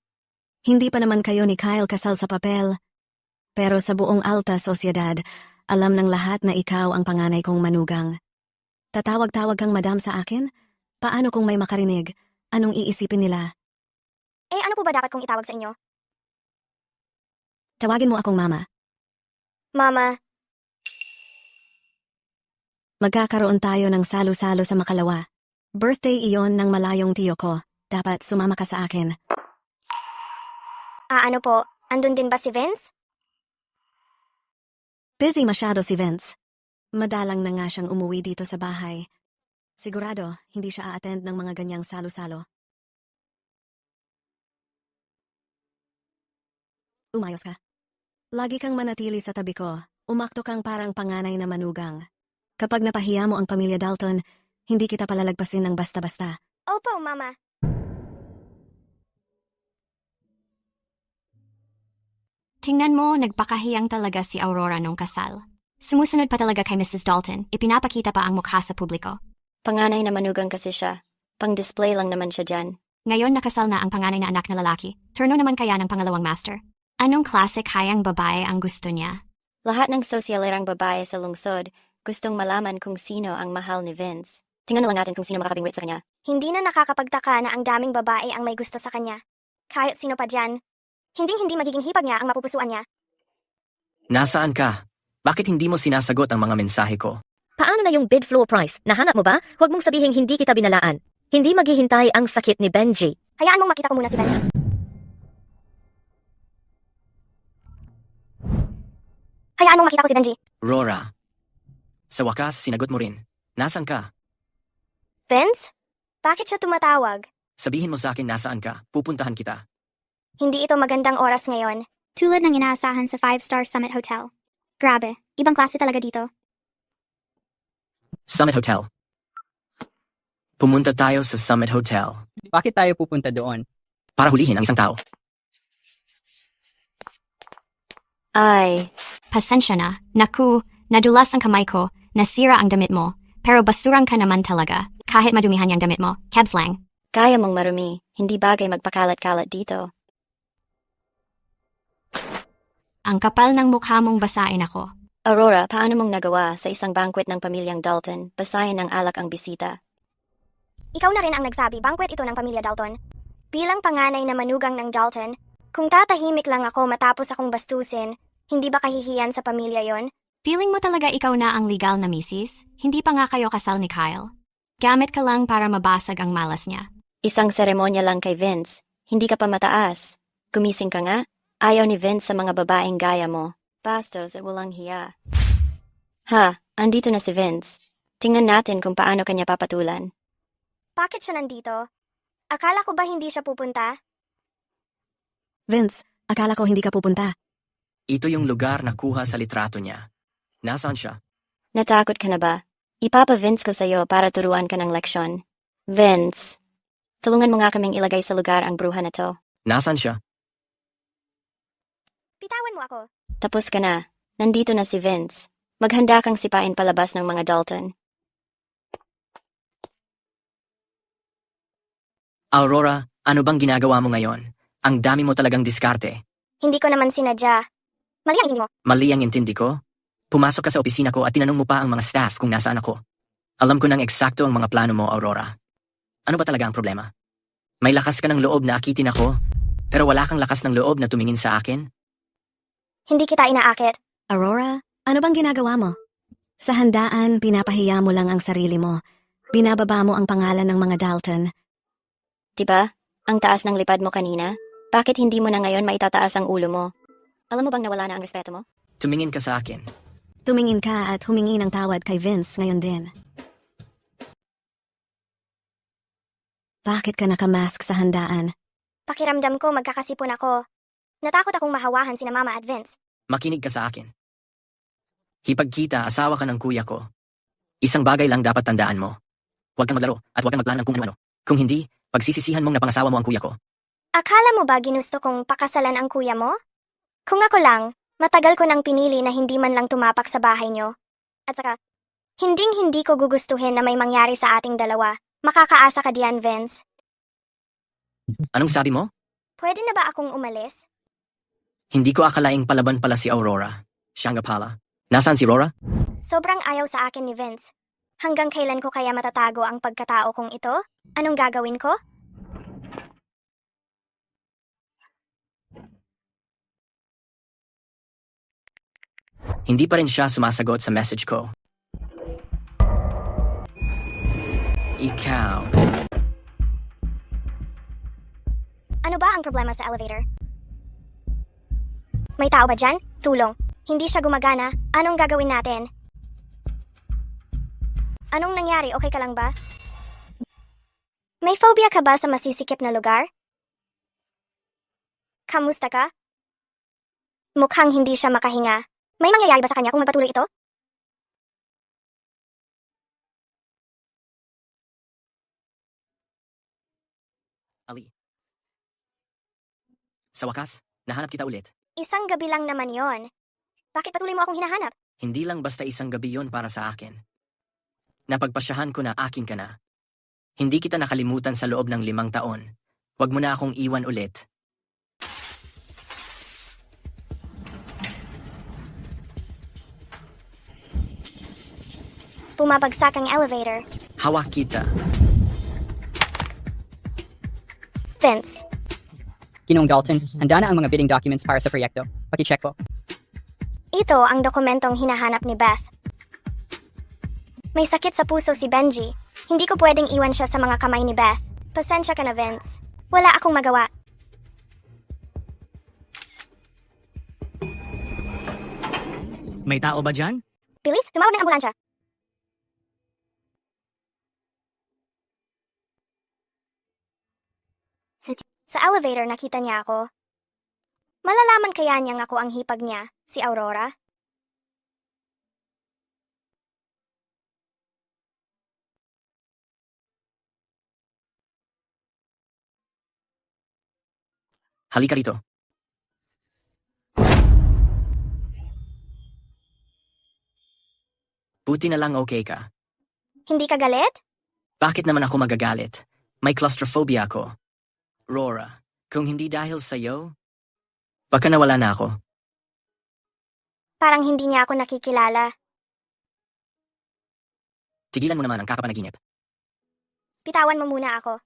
Hindi pa naman kayo ni Kyle kasal sa papel. Pero sa buong alta sosyedad, alam ng lahat na ikaw ang panganay kong manugang. Tatawag-tawag kang madam sa akin? Paano kung may makarinig? Anong iisipin nila? Eh ano po ba dapat kong itawag sa inyo? Tawagin mo akong mama. Mama, Magkakaroon tayo ng salo-salo sa Makalawa. Birthday iyon ng malayong tiyo ko. Dapat sumama ka sa akin. ano po, andun din ba si Vince? Busy masyado si Vince. Madalang na nga siyang umuwi dito sa bahay. Sigurado, hindi siya a-attend ng mga ganyang salo-salo. Umayos ka. Lagi kang manatili sa tabi ko. Umakto kang parang panganay na manugang. Kapag napahiya mo ang pamilya Dalton, hindi kita palalagpasin ng basta-basta. Opo, Mama. Tingnan mo, nagpakahiyang talaga si Aurora nung kasal. Sumusunod pa talaga kay Mrs. Dalton, ipinapakita pa ang mukha sa publiko. Panganay na manugang kasi siya. Pang-display lang naman siya dyan. Ngayon nakasal na ang panganay na anak na lalaki. Turno naman kaya ng pangalawang master. Anong klase kayang babae ang gusto niya? Lahat ng sosyalerang babae sa lungsod gustong malaman kung sino ang mahal ni Vince. Tingnan na lang natin kung sino makakabingwit sa kanya. Hindi na nakakapagtaka na ang daming babae ang may gusto sa kanya. Kahit sino pa dyan. Hinding-hindi magiging hipag niya ang mapupusuan niya. Nasaan ka? Bakit hindi mo sinasagot ang mga mensahe ko? Paano na yung bid floor price? Nahanap mo ba? Huwag mong sabihin hindi kita binalaan. Hindi maghihintay ang sakit ni Benji. Hayaan mong makita ko muna si Benji. Hayaan mong makita ko si Benji. Rora. Sa wakas, sinagot mo rin. Nasaan ka? Vince? Bakit siya tumatawag? Sabihin mo sa akin nasaan ka. Pupuntahan kita. Hindi ito magandang oras ngayon. Tulad ng inaasahan sa 5-star Summit Hotel. Grabe, ibang klase talaga dito. Summit Hotel. Pumunta tayo sa Summit Hotel Bakit tayo pupunta doon? para hulihin ang isang tao. Ay, Pasensya na. Naku, nadulas ang kamay ko, nasira ang damit mo, pero basurang ka naman talaga. Kahit madumihan yung damit mo, kebs lang. kaya mong marumi. Hindi bagay magpakalat-kalat dito. Ang kapal ng mukha mong basain ako. Aurora, paano mong nagawa sa isang banquet ng pamilyang Dalton, basahin ng alak ang bisita? Ikaw na rin ang nagsabi, banquet ito ng pamilya Dalton. Bilang panganay na manugang ng Dalton, kung tatahimik lang ako matapos akong bastusin, hindi ba kahihiyan sa pamilya yon? Feeling mo talaga ikaw na ang legal na misis? Hindi pa nga kayo kasal ni Kyle. Gamit ka lang para mabasag ang malas niya. Isang seremonya lang kay Vince. Hindi ka pa mataas. Gumising ka nga. Ayaw ni Vince sa mga babaeng gaya mo. Bastos at walang hiya. Ha, andito na si Vince. Tingnan natin kung paano kanya papatulan. Bakit siya nandito? Akala ko ba hindi siya pupunta? Vince, akala ko hindi ka pupunta. Ito yung lugar na kuha sa litrato niya. Nasaan siya? Natakot ka na ba? Ipapa-Vince ko sa'yo para turuan ka ng leksyon. Vince, tulungan mo nga kaming ilagay sa lugar ang bruha na to. Nasaan siya? Pitawan mo ako. Tapos ka na. Nandito na si Vince. Maghanda kang sipain palabas ng mga Dalton. Aurora, ano bang ginagawa mo ngayon? Ang dami mo talagang diskarte. Hindi ko naman sinadya. Mali ang hindi mo. Mali ang intindi ko? Pumasok ka sa opisina ko at tinanong mo pa ang mga staff kung nasaan ako. Alam ko nang eksakto ang mga plano mo, Aurora. Ano ba talaga ang problema? May lakas ka ng loob na akitin ako, pero wala kang lakas ng loob na tumingin sa akin? Hindi kita inaakit. Aurora, ano bang ginagawa mo? Sa handaan, pinapahiya mo lang ang sarili mo. Binababa mo ang pangalan ng mga Dalton. Diba? Ang taas ng lipad mo kanina? Bakit hindi mo na ngayon maitataas ang ulo mo? Alam mo bang nawala na ang respeto mo? Tumingin ka sa akin. Tumingin ka at humingi ng tawad kay Vince ngayon din. Bakit ka nakamask sa handaan? Pakiramdam ko magkakasipon ako. Natakot akong mahawahan sina Mama at Vince. Makinig ka sa akin. Hipagkita, asawa ka ng kuya ko. Isang bagay lang dapat tandaan mo. Huwag kang maglaro at huwag kang magplano ng kung ano-ano. Kung hindi, pagsisisihan mong napangasawa mo ang kuya ko. Akala mo ba ginusto kong pakasalan ang kuya mo? Kung ako lang, matagal ko nang pinili na hindi man lang tumapak sa bahay nyo. At saka, hindi ko gugustuhin na may mangyari sa ating dalawa. Makakaasa ka diyan, Vince. Anong sabi mo? Pwede na ba akong umalis? Hindi ko akalaing palaban pala si Aurora. Siya nga pala. Nasaan si Rora? Sobrang ayaw sa akin ni Vince. Hanggang kailan ko kaya matatago ang pagkatao kong ito? Anong gagawin ko? Hindi pa rin siya sumasagot sa message ko. Ikaw. Ano ba ang problema sa elevator? May tao ba dyan? Tulong. Hindi siya gumagana. Anong gagawin natin? Anong nangyari? Okay ka lang ba? May phobia ka ba sa masisikip na lugar? Kamusta ka? Mukhang hindi siya makahinga. May mangyayari ba sa kanya kung magpatuloy ito? Ali. Sa wakas, nahanap kita ulit. Isang gabi lang naman yon. Bakit patuloy mo akong hinahanap? Hindi lang basta isang gabi yon para sa akin. Napagpasyahan ko na akin ka na. Hindi kita nakalimutan sa loob ng 5 taon. Huwag mo na akong iwan ulit. Pumabagsak ang elevator. Hawak kita. Vince, Ginoong Dalton, handa na ang mga bidding documents para sa proyekto. Pakicheck po. ito ang dokumentong hinahanap ni Beth. May sakit sa puso si Benji. Hindi ko pwedeng iwan siya sa mga kamay ni Beth. Pasensya ka na, Vince. Wala akong magawa. May tao ba dyan? Bilis, tumawag ng ambulansya. Sa elevator nakita niya ako. Malalaman kaya niyang ako ang hipag niya, si Aurora? Halika rito. Buti na lang okay ka. Hindi ka galit? Bakit naman ako magagalit? May claustrophobia ako. Rora, kung hindi dahil sa'yo, baka nawala na ako. Parang hindi niya ako nakikilala. Tigilan mo naman ang kakapanaginip. Pitawan mo muna ako.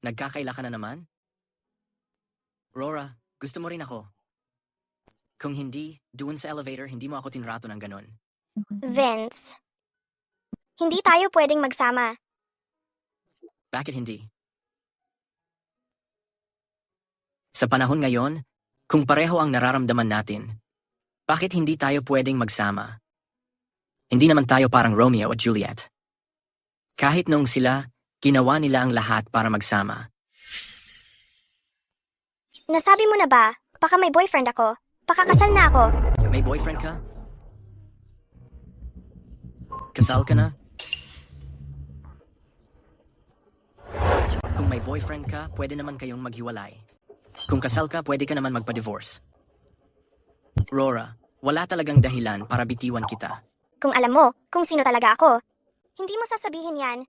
Nagkakaila ka na naman? Rora, gusto mo rin ako. Kung hindi, doon sa elevator, hindi mo ako tinrato ng ganon. Vince, hindi tayo pwedeng magsama. Bakit hindi? Sa panahon ngayon, kung pareho ang nararamdaman natin, bakit hindi tayo pwedeng magsama? Hindi naman tayo parang Romeo at Juliet. Kahit nung sila, ginawa nila ang lahat para magsama. Nasabi mo na ba? Baka may boyfriend ako. Pakakasal na ako. May boyfriend ka? Kasal ka na? Kung may boyfriend ka, pwede naman kayong maghiwalay. Kung kasal ka, pwede ka naman magpa-divorce. Rora, wala talagang dahilan para bitiwan kita. Kung alam mo kung sino talaga ako, hindi mo sasabihin yan.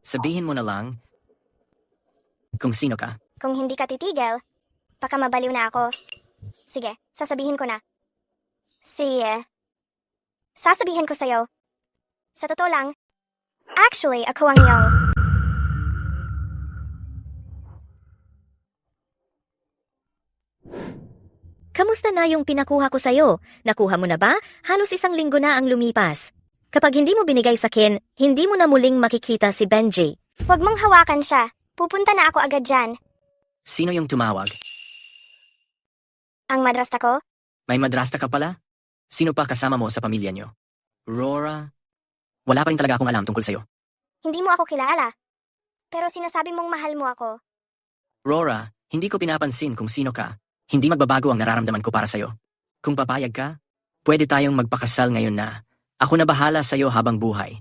Sabihin mo na lang kung sino ka. Kung hindi ka titigil, baka mabaliw na ako. Sige, sasabihin ko na. Sasabihin ko sa'yo. Sa totoo lang, actually, ako ang iyong... Kamusta na yung pinakuha ko sa'yo? Nakuha mo na ba? Halos 1 linggo na ang lumipas. Kapag hindi mo binigay sa akin, hindi mo na muling makikita si Benji. Huwag mong hawakan siya. Pupunta na ako agad dyan. Sino yung tumawag? Ang madrasta ko? May madrasta ka pala? Sino pa kasama mo sa pamilya nyo? Rora? Wala pa rin talaga akong alam tungkol sa'yo. Hindi mo ako kilala. Pero sinasabi mong mahal mo ako. Rora, hindi ko pinapansin kung sino ka. Hindi magbabago ang nararamdaman ko para sa'yo. Kung papayag ka, pwede tayong magpakasal ngayon na. Ako na bahala sa'yo habang buhay.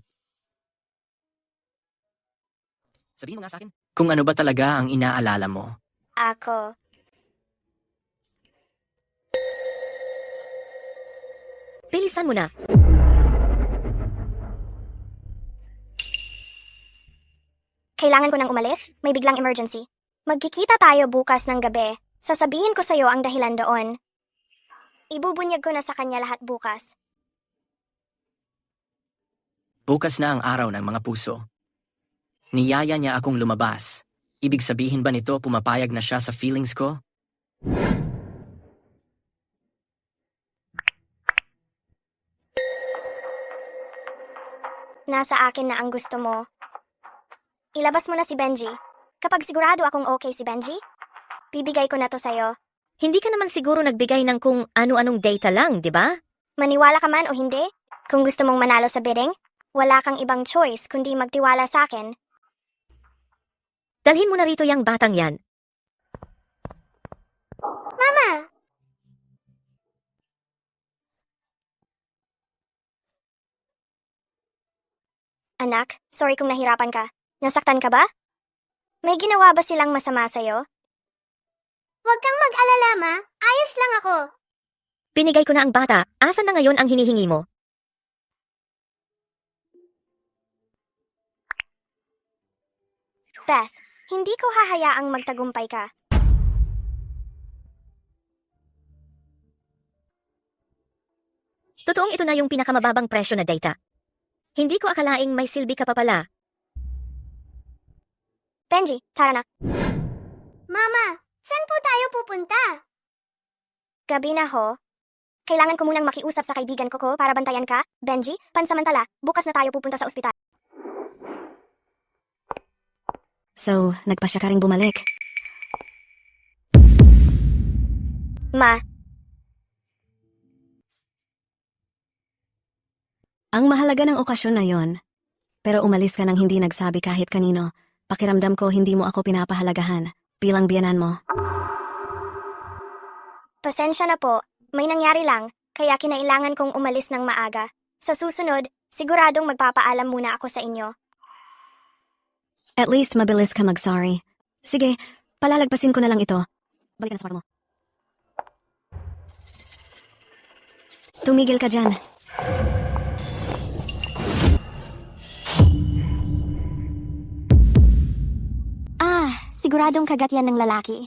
Sabihin mo nga sa akin, kung ano ba talaga ang inaalala mo. Ako. Bilisan mo na. Kailangan ko nang umalis, may biglang emergency. Magkikita tayo bukas ng gabi. Sasabihin ko sa'yo ang dahilan doon. Ibubunyag ko na sa kanya lahat bukas. Bukas na ang araw ng mga puso. Niyaya niya akong lumabas. Ibig sabihin ba nito pumapayag na siya sa feelings ko? Nasa akin na ang gusto mo. Ilabas mo na si Benji. Kapag sigurado akong okay si Benji, bibigay ko na to sa'yo. Hindi ka naman siguro nagbigay ng kung ano-anong data lang, di ba? Maniwala ka man o hindi, kung gusto mong manalo sa bidding, wala kang ibang choice kundi magtiwala sa akin. Dalhin mo na rito yung batang yan. Mama! Anak, sorry kung nahirapan ka. Nasaktan ka ba? May ginawa ba silang masama sa'yo? Huwag kang mag-alala, Ma. Ayos lang ako. Binigay ko na ang bata. Asan na ngayon ang hinihingi mo? Beth, hindi ko hahayaang magtagumpay ka. Totoong ito na yung pinakamababang presyo na data. Hindi ko akalaing may silbi ka pa pala. Benji, tara na. Mama, saan po tayo pupunta? Gabi na ho. Kailangan ko munang makiusap sa kaibigan ko para bantayan ka. Benji, pansamantala, bukas na tayo pupunta sa ospital. So, nagpasya ka ring bumalik. Ma, Ang mahalaga ng okasyon na yon. Pero umalis ka nang hindi nagsabi kahit kanino. Pakiramdam ko hindi mo ako pinapahalagahan bilang biyanan mo. pasensya na po. May nangyari lang, kaya kinailangan kong umalis ng maaga. Sa susunod, siguradong magpapaalam muna ako sa inyo. At least mabilis ka mag-sorry. Sige, palalagpasin ko na lang ito. Balik ka na sa kwarto mo. Tumigil ka dyan. Siguradong kagat yan ng lalaki.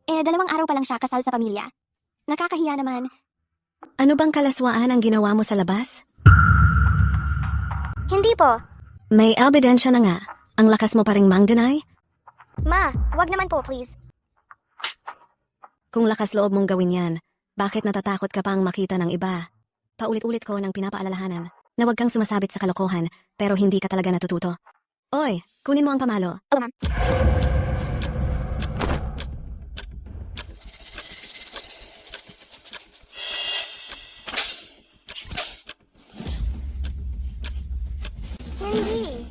2 araw pa lang siya kasal sa pamilya. Nakakahiya naman. Ano bang kalaswaan ang ginawa mo sa labas? Hindi po. May ebidensya na nga. Ang lakas mo pa ring mang-deny? Ma, wag naman po please. Kung lakas loob mong gawin yan, bakit natatakot ka pang makita ng iba? Paulit-ulit ko nang pinapaalalahanan na huwag kang sumasabit sa kalokohan pero hindi ka talaga natututo. Oy, kunin mo ang pamalo. Oo, ma'am. Hindi.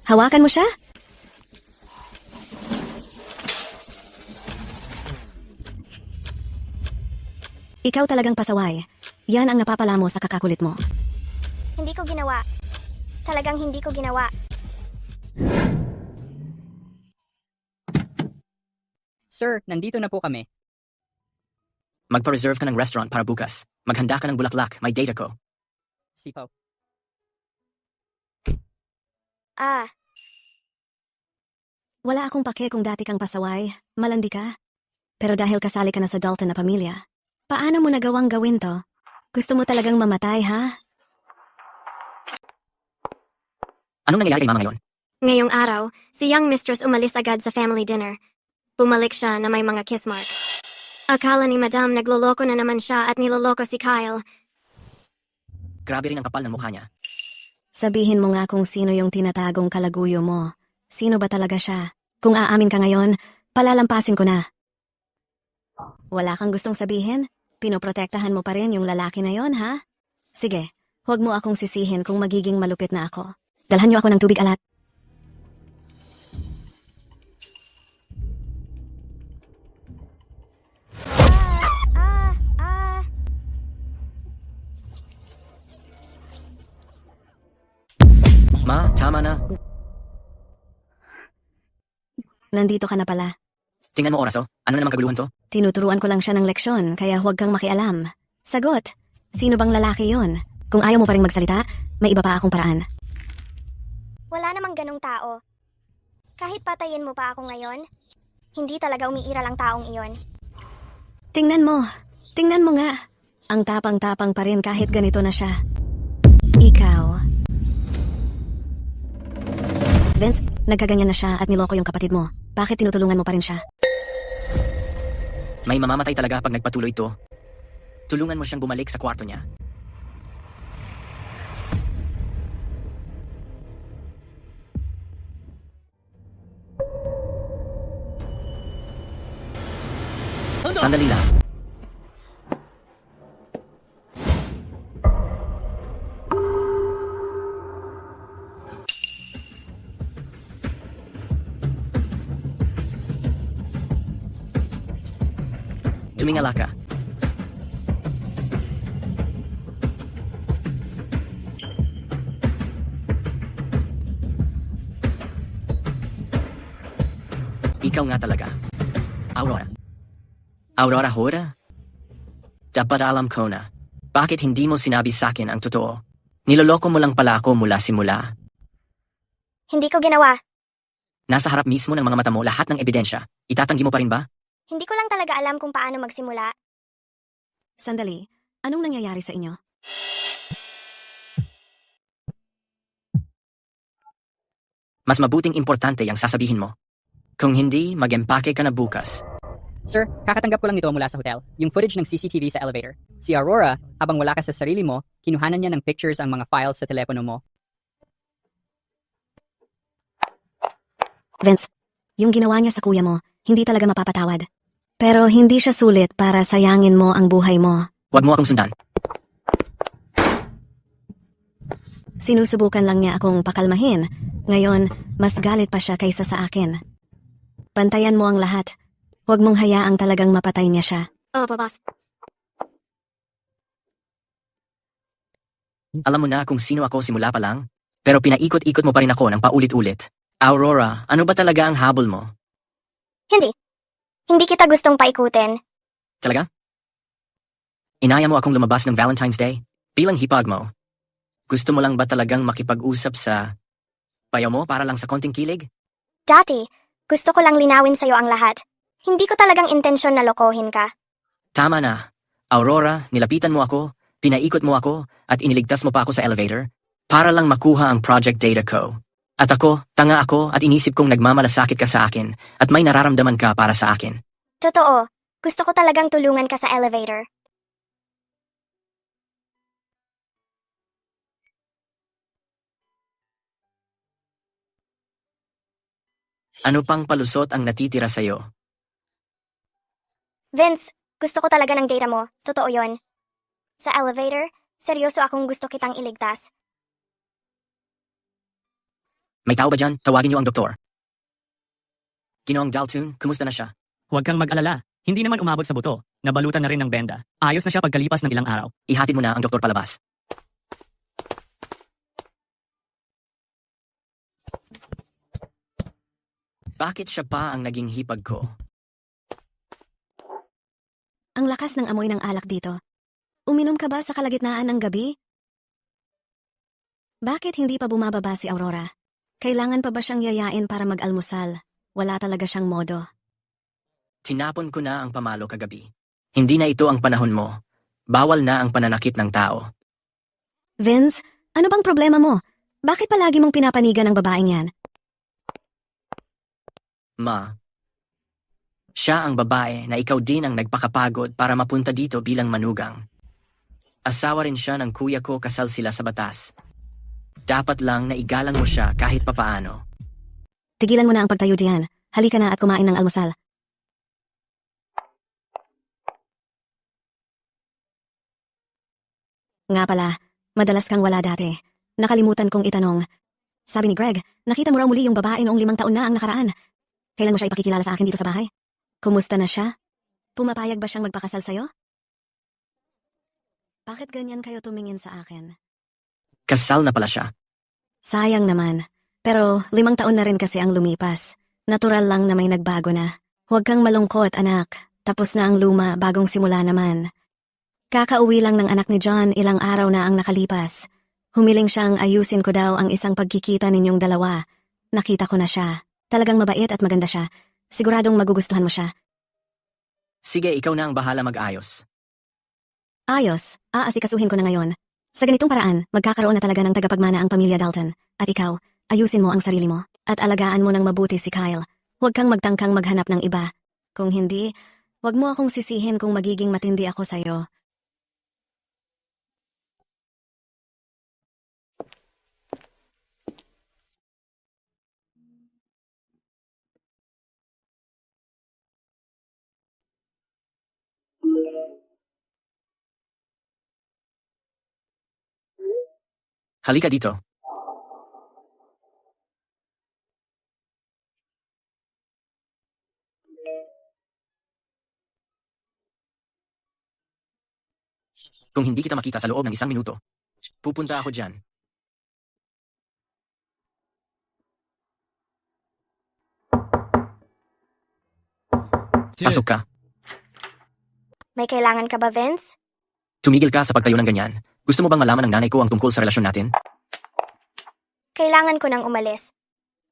Hawakan mo siya? Ikaw talagang pasaway. Yan ang napapala mo sa kakakulit mo. Hindi ko ginawa. Talagang hindi ko ginawa. Sir, nandito na po kami. Magpa-reserve ka ng restaurant para bukas. Maghanda ka ng bulaklak, may data ko. Sipaw. Wala akong pake kung dati kang pasaway. Malandi ka. Pero dahil kasali ka na sa Dalton na pamilya, paano mo nagawang gawin to? Gusto mo talagang mamatay, ha? Anong nangyayari kay mama ngayon? Ngayong araw, si young mistress umalis agad sa family dinner. Bumalik siya na may mga kiss mark. Akala ni Madam nagloloko na naman siya at niloloko si Kyle. Grabe rin ang kapal ng mukha niya. Sabihin mo nga kung sino yung tinatagong kalaguyo mo. Sino ba talaga siya? Kung aamin ka ngayon, palalampasin ko na. Wala kang gustong sabihin? Pinoprotektahan mo pa rin yung lalaki na yon, ha? Sige, huwag mo akong sisihin kung magiging malupit na ako. Dalhan niyo ako ng tubig alat. Ma, tama na. Nandito ka na pala. Tingnan mo oras, oh. Ano na namang kaguluhan to? Tinuturuan ko lang siya ng leksyon, kaya huwag kang makialam. Sagot, sino bang lalaki yon? Kung ayaw mo pa rin magsalita, may iba pa akong paraan. Wala namang ganong tao. Kahit patayin mo pa ako ngayon, hindi talaga umiiral ang taong iyon. Tingnan mo nga. Ang tapang-tapang pa rin kahit ganito na siya. Ikaw. Vince, nagkaganyan na siya at niloko yung kapatid mo. Bakit tinutulungan mo pa rin siya? May mamamatay talaga pag nagpatuloy ito. Tulungan mo siyang bumalik sa kwarto niya. Sandali lang. Tumingala ka. Ikaw nga talaga. Aurora. Aurora Hora? Dapat alam ko na. Bakit hindi mo sinabi sa'kin ang totoo? Niloloko mo lang pala ako mula simula. Hindi ko ginawa. Nasa harap mismo ng mga mata mo lahat ng ebidensya. Itatanggi mo pa rin ba? Hindi ko lang talaga alam kung paano magsimula. Sandali, anong nangyayari sa inyo? Mas mabuting importante ang sasabihin mo. Kung hindi, mag-empake ka na bukas. Sir, kakatanggap ko lang nito mula sa hotel. Yung footage ng CCTV sa elevator. Si Aurora, habang wala ka sa sarili mo, kinuhanan niya ng pictures ang mga files sa telepono mo. Vince, yung ginawa niya sa kuya mo, hindi talaga mapapatawad. Pero hindi siya sulit para sayangin mo ang buhay mo. Huwag mo akong sundan. Sinusubukan lang niya akong pakalmahin. Ngayon, mas galit pa siya kaysa sa akin. Bantayan mo ang lahat. Huwag mong hayaang talagang mapatay niya siya. Opo, boss. Alam mo na kung sino ako simula pa lang, pero pinaikot-ikot mo pa rin ako ng paulit-ulit. Aurora, ano ba talaga ang habol mo? Hindi. Hindi kita gustong paikutin. Talaga? Inaya mo akong lumabas ng Valentine's Day? Bilang hipag mo. Gusto mo lang ba talagang makipag-usap sa payaw mo para lang sa konting kilig? Dati, gusto ko lang linawin sa'yo ang lahat. Hindi ko talagang intensyon na lokohin ka. Tama na. Aurora, nilapitan mo ako, pinaikot mo ako, at iniligtas mo pa ako sa elevator para lang makuha ang project data ko. At ako, tanga ako at inisip kong nagmamalasakit ka sa akin at may nararamdaman ka para sa akin. Totoo, gusto ko talagang tulungan ka sa elevator. Ano pang palusot ang natitira sa'yo? Vince, gusto ko talaga ng data mo. Totoo yon. Sa elevator, seryoso akong gusto kitang iligtas. May tao ba dyan? Tawagin niyo ang doktor. Ginoong Dalton, kumusta na siya? Huwag kang mag-alala. Hindi naman umabot sa buto. Nabalutan na rin ng benda. Ayos na siya pagkalipas ng ilang araw. Ihatid mo na ang doktor palabas. Bakit siya pa ang naging hipag ko? Ang lakas ng amoy ng alak dito. Uminom ka ba sa kalagitnaan ng gabi? Bakit hindi pa bumababa si Aurora? Kailangan pa ba siyang yayain para mag-almusal? Wala talaga siyang modo. Tinapon ko na ang pamalo kagabi. Hindi na ito ang panahon mo. Bawal na ang pananakit ng tao. Vince, ano bang problema mo? Bakit palagi mong pinapanigan ang babaeng yan? Ma, siya ang babae na ikaw din ang nagpakapagod para mapunta dito bilang manugang. Asawa rin siya ng kuya ko, kasal sila sa batas. Dapat lang na igalang mo siya kahit papaano. Tigilan mo na ang pagtayo diyan. Halika na at kumain ng almusal. Nga pala, madalas kang wala dati. Nakalimutan kong itanong. Sabi ni Greg, nakita mo raw muli yung babae noong 5 taon na ang nakaraan. Kailan mo siya ipakikilala sa akin dito sa bahay? Kumusta na siya? Pumapayag ba siyang magpakasal sa'yo? Bakit ganyan kayo tumingin sa akin? Kasal na pala siya. Sayang naman. Pero 5 taon na rin kasi ang lumipas. Natural lang na may nagbago na. Huwag kang malungkot, anak. Tapos na ang luma, bagong simula naman. Kakauwi lang ng anak ni John, ilang araw na ang nakalipas. Humiling siyang ayusin ko daw ang isang pagkikita ninyong dalawa. Nakita ko na siya. Talagang mabait at maganda siya. Siguradong magugustuhan mo siya. Sige, ikaw na ang bahala mag-ayos. Ayos, aasikasuhin ko na ngayon. Sa ganitong paraan, magkakaroon na talaga ng tagapagmana ang pamilya Dalton. At ikaw, ayusin mo ang sarili mo. At alagaan mo ng mabuti si Kyle. Huwag kang magtangkang maghanap ng iba. Kung hindi, huwag mo akong sisihin kung magiging matindi ako sa'yo. Halika dito. Kung hindi kita makita sa loob ng 1 minuto, pupunta ako dyan. Pasok ka. May kailangan ka ba, Vince? Tumigil ka sa pagtayo ng ganyan. Gusto mo bang malaman ng nanay ko ang tungkol sa relasyon natin? Kailangan ko nang umalis.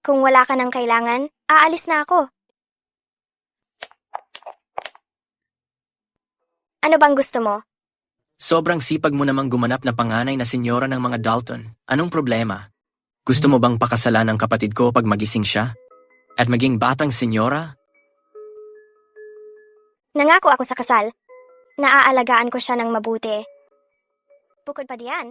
Kung wala ka ng kailangan, aalis na ako. Ano bang gusto mo? Sobrang sipag mo namang gumanap na panganay na senyora ng mga Dalton. Anong problema? Gusto mo bang pakasalan ng kapatid ko pag magising siya? At maging batang senyora? Nangako ako sa kasal. Naaalagaan ko siya ng mabuti. Bukod pa diyan,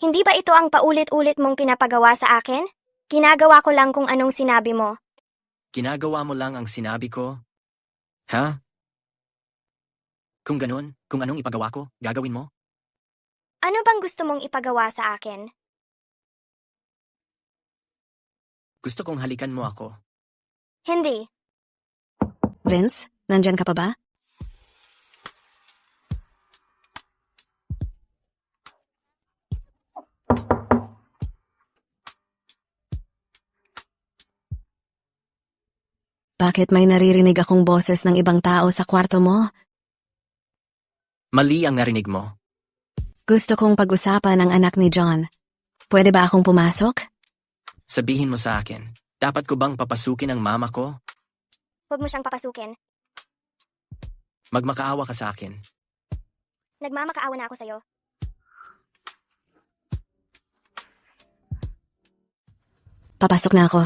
hindi ba ito ang paulit-ulit mong pinapagawa sa akin? Ginagawa ko lang kung anong sinabi mo. Ginagawa mo lang ang sinabi ko? Ha? Kung ganun, kung anong ipagawa ko, gagawin mo? Ano bang gusto mong ipagawa sa akin? Gusto kong halikan mo ako. Hindi. Vince, nandyan ka pa ba? Bakit may naririnig akong boses ng ibang tao sa kwarto mo? Mali ang narinig mo. Gusto kong pag-usapan ang anak ni John. Pwede ba akong pumasok? Sabihin mo sa akin, dapat ko bang papasukin ang mama ko? Huwag mo siyang papasukin. Magmakaawa ka sa akin. Nagmamakaawa na ako sa'yo. Papasok na ako.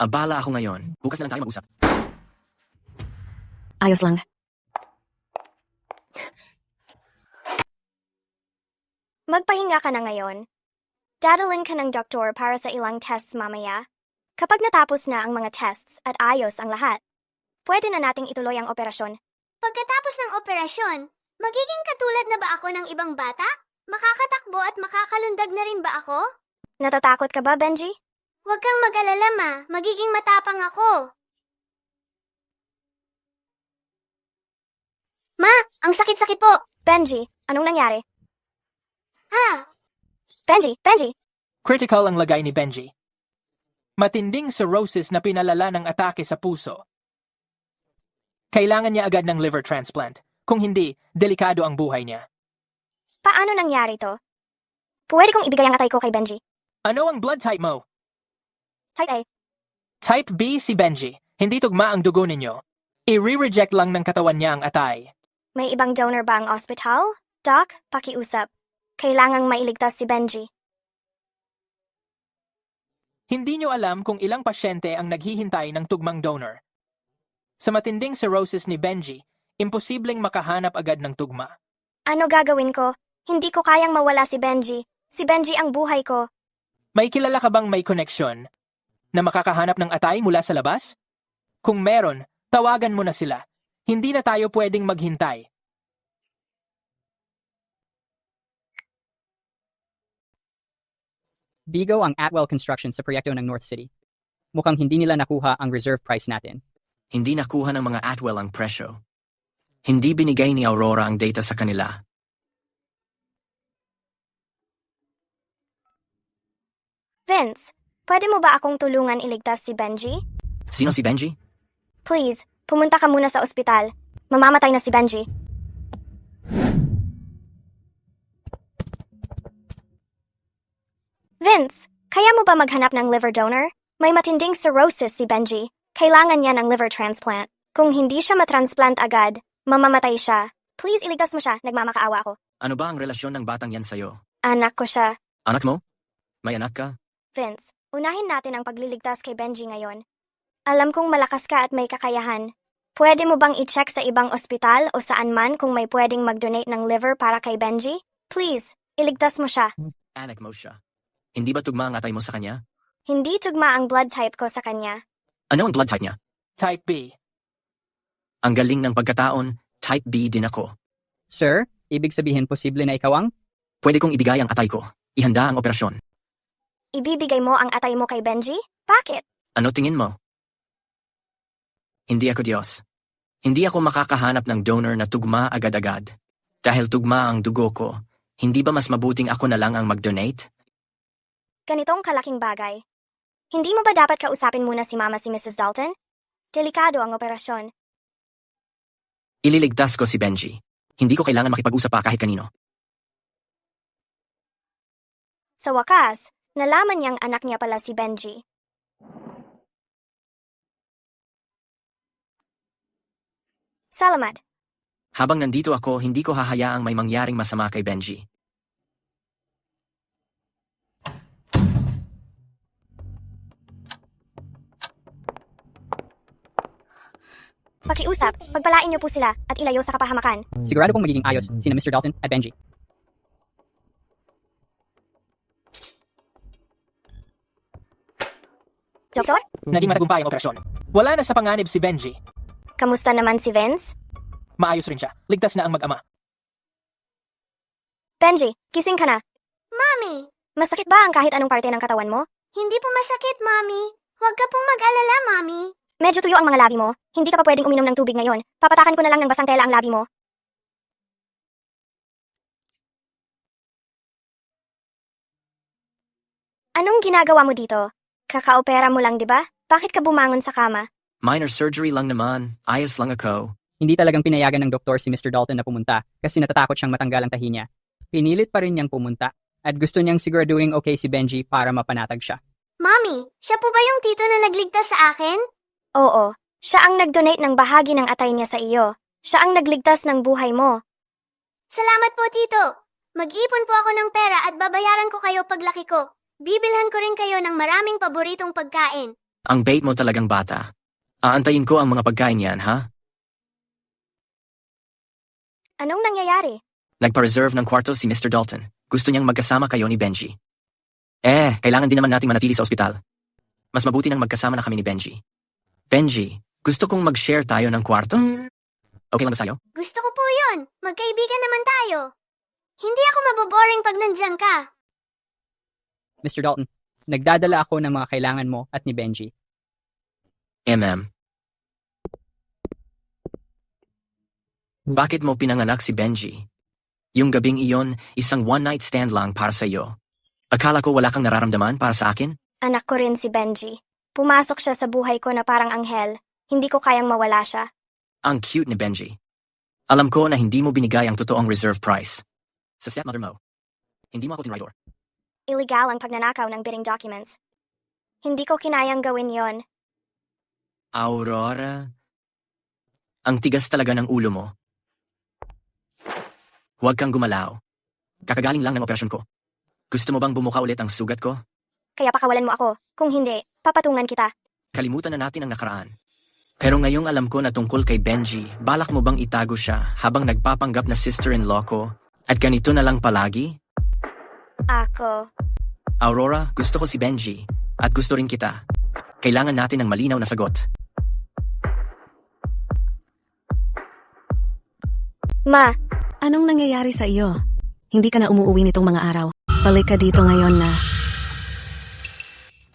Abala ako ngayon. Bukas na lang tayo mag-usap. Ayos lang. Magpahinga ka na ngayon. Dadalhin ka ng doktor para sa ilang tests mamaya. Kapag natapos na ang mga tests at ayos ang lahat, pwede na nating ituloy ang operasyon. Pagkatapos ng operasyon, magiging katulad na ba ako ng ibang bata? Makakatakbo at makakalundag na rin ba ako? Natatakot ka ba, Benji? Huwag kang mag-alala, Ma. Magiging matapang ako. Ma, ang sakit-sakit po. Benji, anong nangyari? Ha? Benji! Critical ang lagay ni Benji. Matinding cirrhosis na pinalala ng atake sa puso. Kailangan niya agad ng liver transplant. Kung hindi, delikado ang buhay niya. Paano nangyari to? Pwede kong ibigay ang atay ko kay Benji. Ano ang blood type mo? Type A. Type B si Benji. Hindi tugma ang dugo ninyo. I-re-reject lang ng katawan niya ang atay. May ibang donor ba ang ospital? Doc, pakiusap. Kailangang mailigtas si Benji. Hindi nyo alam kung ilang pasyente ang naghihintay ng tugmang donor. Sa matinding cirrhosis ni Benji, imposibleng makahanap agad ng tugma. Ano gagawin ko? Hindi ko kayang mawala si Benji. Si Benji ang buhay ko. May kilala ka bang may koneksyon na makakahanap ng atay mula sa labas? Kung meron, tawagan mo na sila. Hindi na tayo pwedeng maghintay. Bigo ang Atwell Construction sa proyekto ng North City. Mukhang hindi nila nakuha ang reserve price natin. Hindi nakuha ng mga Atwell ang presyo. Hindi binigay ni Aurora ang data sa kanila. Vince, pwede mo ba akong tulungan iligtas si Benji? Sino si Benji? Please, pumunta ka muna sa ospital. Mamamatay na si Benji. Vince, kaya mo ba maghanap ng liver donor? May matinding cirrhosis si Benji. Kailangan niya ng liver transplant. Kung hindi siya matransplant agad, mamamatay siya. Please iligtas mo siya, nagmamakaawa ako. Ano ba ang relasyon ng batang yan sa'yo? Anak ko siya. Anak mo? May anak ka? Vince, unahin natin ang pagliligtas kay Benji ngayon. Alam kong malakas ka at may kakayahan. Pwede mo bang i-check sa ibang ospital o saan man kung may pwedeng mag-donate ng liver para kay Benji? Please, iligtas mo siya. Anak mo siya. Hindi ba tugma ang atay mo sa kanya? Hindi tugma ang blood type ko sa kanya. Ano ang blood type niya? Type B. Ang galing ng pagkataon, type B din ako. Sir, ibig sabihin posible na ikaw ang? Pwede kong ibigay ang atay ko. Ihanda ang operasyon. Ibibigay mo ang atay mo kay Benji? Bakit? Ano tingin mo? Hindi ako Diyos. Hindi ako makakahanap ng donor na tugma agad-agad. Dahil tugma ang dugo ko, hindi ba mas mabuting ako na lang ang mag-donate? Ganitong kalaking bagay. Hindi mo ba dapat kausapin muna si Mama si Mrs. Dalton? Delikado ang operasyon. Ililigtas ko si Benji. Hindi ko kailangan makipag-usap pa kahit kanino. Sa wakas, nalaman niyang anak niya pala si Benji. Salamat. Habang nandito ako, hindi ko hahayaang may mangyaring masama kay Benji. Pakiusap, pagpalain niyo po sila at ilayo sa kapahamakan. Sigurado kong magiging ayos sina Mr. Dalton at Benji. Doktor, Naging matagumpay ang operasyon. Wala na sa panganib si Benji. kamusta naman si Vince? Maayos rin siya. Ligtas na ang mag-ama. Benji, gising ka na. Mami, Masakit ba ang kahit anong parte ng katawan mo? hindi po masakit, Mami. Huwag ka pong mag-alala, Mami. Medyo tuyo ang mga labi mo. Hindi ka pa pwedeng uminom ng tubig ngayon. Papatakan ko na lang ng basang tela ang labi mo. Anong ginagawa mo dito? Kakaopera mo lang, di ba? Bakit ka bumangon sa kama? Minor surgery lang naman. Ayos lang ako. Hindi talagang pinayagan ng doktor si Mr. Dalton na pumunta kasi natatakot siyang matanggal ang tahi niya. Pinilit pa rin niyang pumunta at gusto niyang siguraduhin okay si Benji para mapanatag siya. Mami, siya po ba yung tito na nagligtas sa akin? Oo, siya ang nag-donate ng bahagi ng atay niya sa iyo. Siya ang nagligtas ng buhay mo. Salamat po, tito. Mag-ipon po ako ng pera at babayaran ko kayo paglaki ko. Bibilhan ko rin kayo ng maraming paboritong pagkain. Ang bait mo talagang bata. Aantayin ko ang mga pagkain yan, ha? Anong nangyayari? Nagpa-reserve ng kwarto si Mr. Dalton. Gusto niyang magkasama kayo ni Benji. Kailangan din naman nating manatili sa ospital. Mas mabuti nang magkasama na kami ni Benji. Benji, gusto kong mag-share tayo ng kwarto? Okay lang ba sa'yo? Gusto ko po yun. Magkaibigan naman tayo. Hindi ako maboboring pag nandiyan ka. Mr. Dalton, nagdadala ako ng mga kailangan mo at ni Benji. Bakit mo pinanganak si Benji? Yung gabing iyon, isang one-night stand lang para sa iyo. Akala ko wala kang nararamdaman para sa akin? Anak ko rin si Benji. Pumasok siya sa buhay ko na parang anghel. Hindi ko kayang mawala siya. Ang cute ni Benji. Alam ko na hindi mo binigay ang totoong reserve price. Sa stepmother mo. Hindi mo ako tinraidor. Illegal ang pagnanakaw ng bidding documents. Hindi ko kinayang gawin yon. Aurora? Ang tigas talaga ng ulo mo. Huwag kang gumalaw. Kakagaling lang ng operasyon ko. Gusto mo bang bumuka ulit ang sugat ko? Kaya pakawalan mo ako. Kung hindi, papatungan kita. Kalimutan na natin ang nakaraan. Pero ngayong alam ko na tungkol kay Benji, balak mo bang itago siya habang nagpapanggap na sister-in-law ko? At ganito na lang palagi? Ako. Aurora, gusto ko si Benji. At gusto rin kita. Kailangan natin ng malinaw na sagot. Ma, Anong nangyayari sa iyo? Hindi ka na umuuwi nitong mga araw. Balik ka dito ngayon na.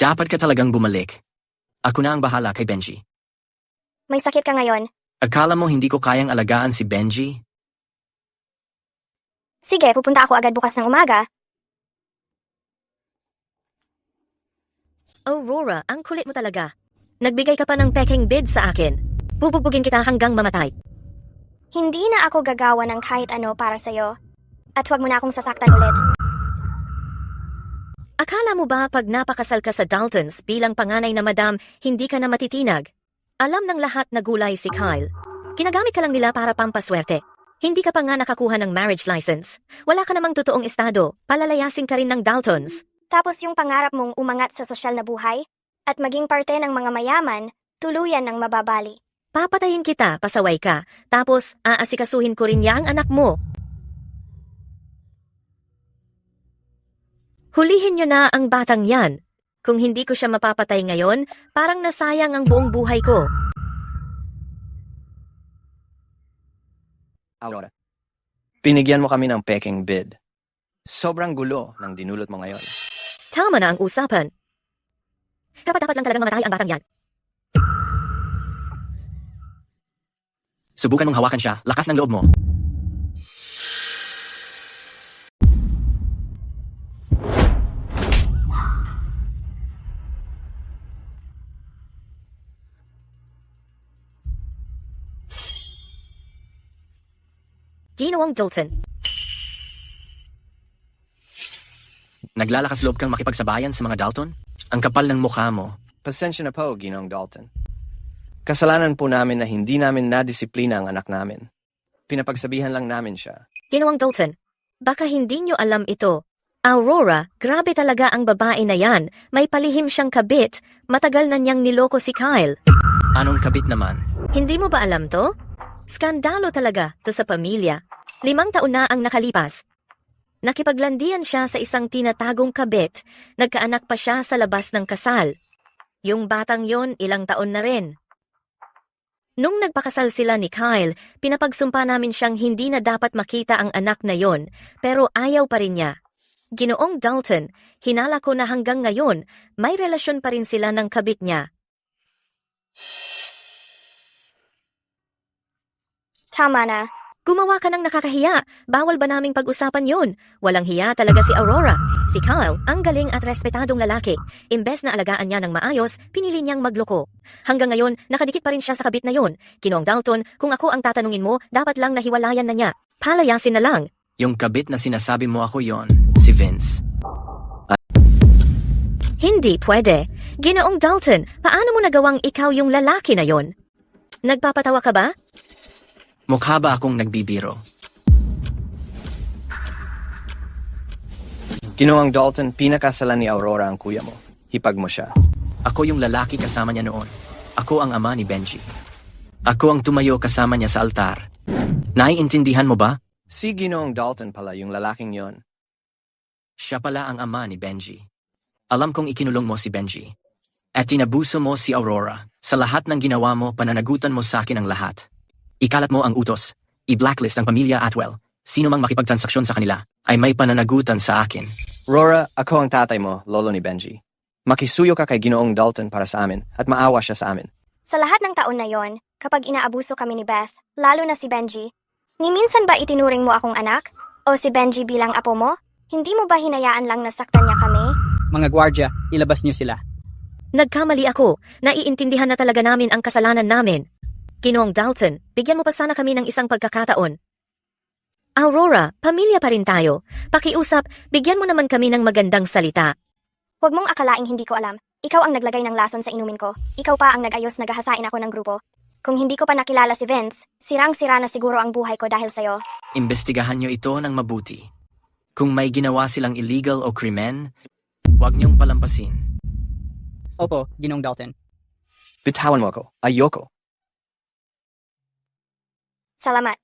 Dapat ka talagang bumalik. Ako na ang bahala kay Benji. may sakit ka ngayon. Akala mo hindi ko kayang alagaan si Benji? Sige, pupunta ako agad bukas ng umaga. Aurora, ang kulit mo talaga. Nagbigay ka pa ng peking bid sa akin. Bubugbugin kita hanggang mamatay. Hindi na ako gagawa ng kahit ano para sa'yo. At huwag mo na akong sasaktan ulit. Akala mo ba pag napakasal ka sa Daltons bilang panganay na madam, hindi ka na matitinag? Alam ng lahat na gulay si Kyle. Ginagamit ka lang nila para pampaswerte. Hindi ka pa nga nakakuha ng marriage license. Wala ka namang totoong estado. Palalayasin ka rin ng Daltons. Tapos yung pangarap mong umangat sa sosyal na buhay at maging parte ng mga mayaman, tuluyan ng mababali. Papatayin kita, pasaway ka. Tapos, aasikasuhin ko rin niya ang anak mo. Hulihin niyo na ang batang yan. Kung hindi ko siya mapapatay ngayon, parang nasayang ang buong buhay ko. Aurora, binigyan mo kami ng peking bid. Sobrang gulo ng dinulot mo ngayon. Tama na ang usapan. Dapat lang talagang mamatay ang batang yan. Subukan mong hawakan siya. Lakas ng loob mo. Ginawang Dalton. Naglalakas loob kang makipagsabayan sa mga Dalton? Ang kapal ng mukha mo. Pasensya na po, Ginong Dalton. Kasalanan po namin na hindi namin nadisiplina ang anak namin. Pinapagsabihan lang namin siya. Ginawang Dalton. Baka hindi nyo alam ito. Aurora, grabe talaga ang babae na yan. May palihim siyang kabit. Matagal na niyang niloko si Kyle. Anong kabit naman? Hindi mo ba alam to? Skandalo talaga to sa pamilya. 5 taon na ang nakalipas. Nakipaglandian siya sa isang tinatagong kabit. Nagkaanak pa siya sa labas ng kasal. Yung batang yon ilang taon na rin. Nung nagpakasal sila ni Kyle, pinapagsumpa namin siyang hindi na dapat makita ang anak na yon, pero ayaw pa rin niya. Ginoong Dalton, hinala ko na hanggang ngayon, may relasyon pa rin sila ng kabit niya. Tama na. Gumawa ka ng nakakahiya. Bawal ba naming pag-usapan yun? Walang hiya talaga si Aurora. Si Kyle, ang galing at respetadong lalaki. Imbes na alagaan niya ng maayos, pinili niyang magloko. Hanggang ngayon, nakadikit pa rin siya sa kabit na yun. Ginoong Dalton, kung ako ang tatanungin mo, dapat lang nahiwalayan na niya. Palayasin na lang. Yung kabit na sinasabi mo ako yon, si Vince. Hindi pwede. Ginoong Dalton, paano mo nagawang ikaw yung lalaki na yon? Nagpapatawa ka ba? Mukha ba akong nagbibiro? Ginoong Dalton, pinakasalan ni Aurora ang kuya mo. Hipag mo siya. Ako yung lalaki kasama niya noon. Ako ang ama ni Benji. Ako ang tumayo kasama niya sa altar. Naiintindihan mo ba? Si Ginoong Dalton pala yung lalaking yon. Siya pala ang ama ni Benji. Alam kong ikinulong mo si Benji. At tinabuso mo si Aurora. Sa lahat ng ginawa mo, pananagutan mo sa akin ang lahat. Ikalat mo ang utos. I-blacklist ang pamilya Atwell. Sino mang makipagtransaksyon sa kanila ay may pananagutan sa akin. Rora, ako ang tatay mo, lolo ni Benji. Makisuyo ka kay Ginoong Dalton para sa amin at maawa siya sa amin. Sa lahat ng taon na yon, kapag inaabuso kami ni Beth, lalo na si Benji, ni minsan ba itinuring mo akong anak? O si Benji bilang apo mo? Hindi mo ba hinayaan lang nasaktan niya kami? Mga gwardya, ilabas niyo sila. Nagkamali ako. Naiintindihan na talaga namin ang kasalanan namin. Ginoong Dalton, bigyan mo pa sana kami ng isang pagkakataon. Aurora, pamilya pa rin tayo. Pakiusap, bigyan mo naman kami ng magandang salita. Huwag mong akalaing hindi ko alam. Ikaw ang naglagay ng lason sa inumin ko. Ikaw pa ang nag-ayos na gahasain ako ng grupo. Kung hindi ko pa nakilala si Vince, sirang-sira na siguro ang buhay ko dahil sa'yo. Imbestigahan niyo ito ng mabuti. Kung may ginawa silang illegal o krimen, huwag niyong palampasin. Opo, Ginong Dalton. Bitawan mo ako. Ayoko. Salamat.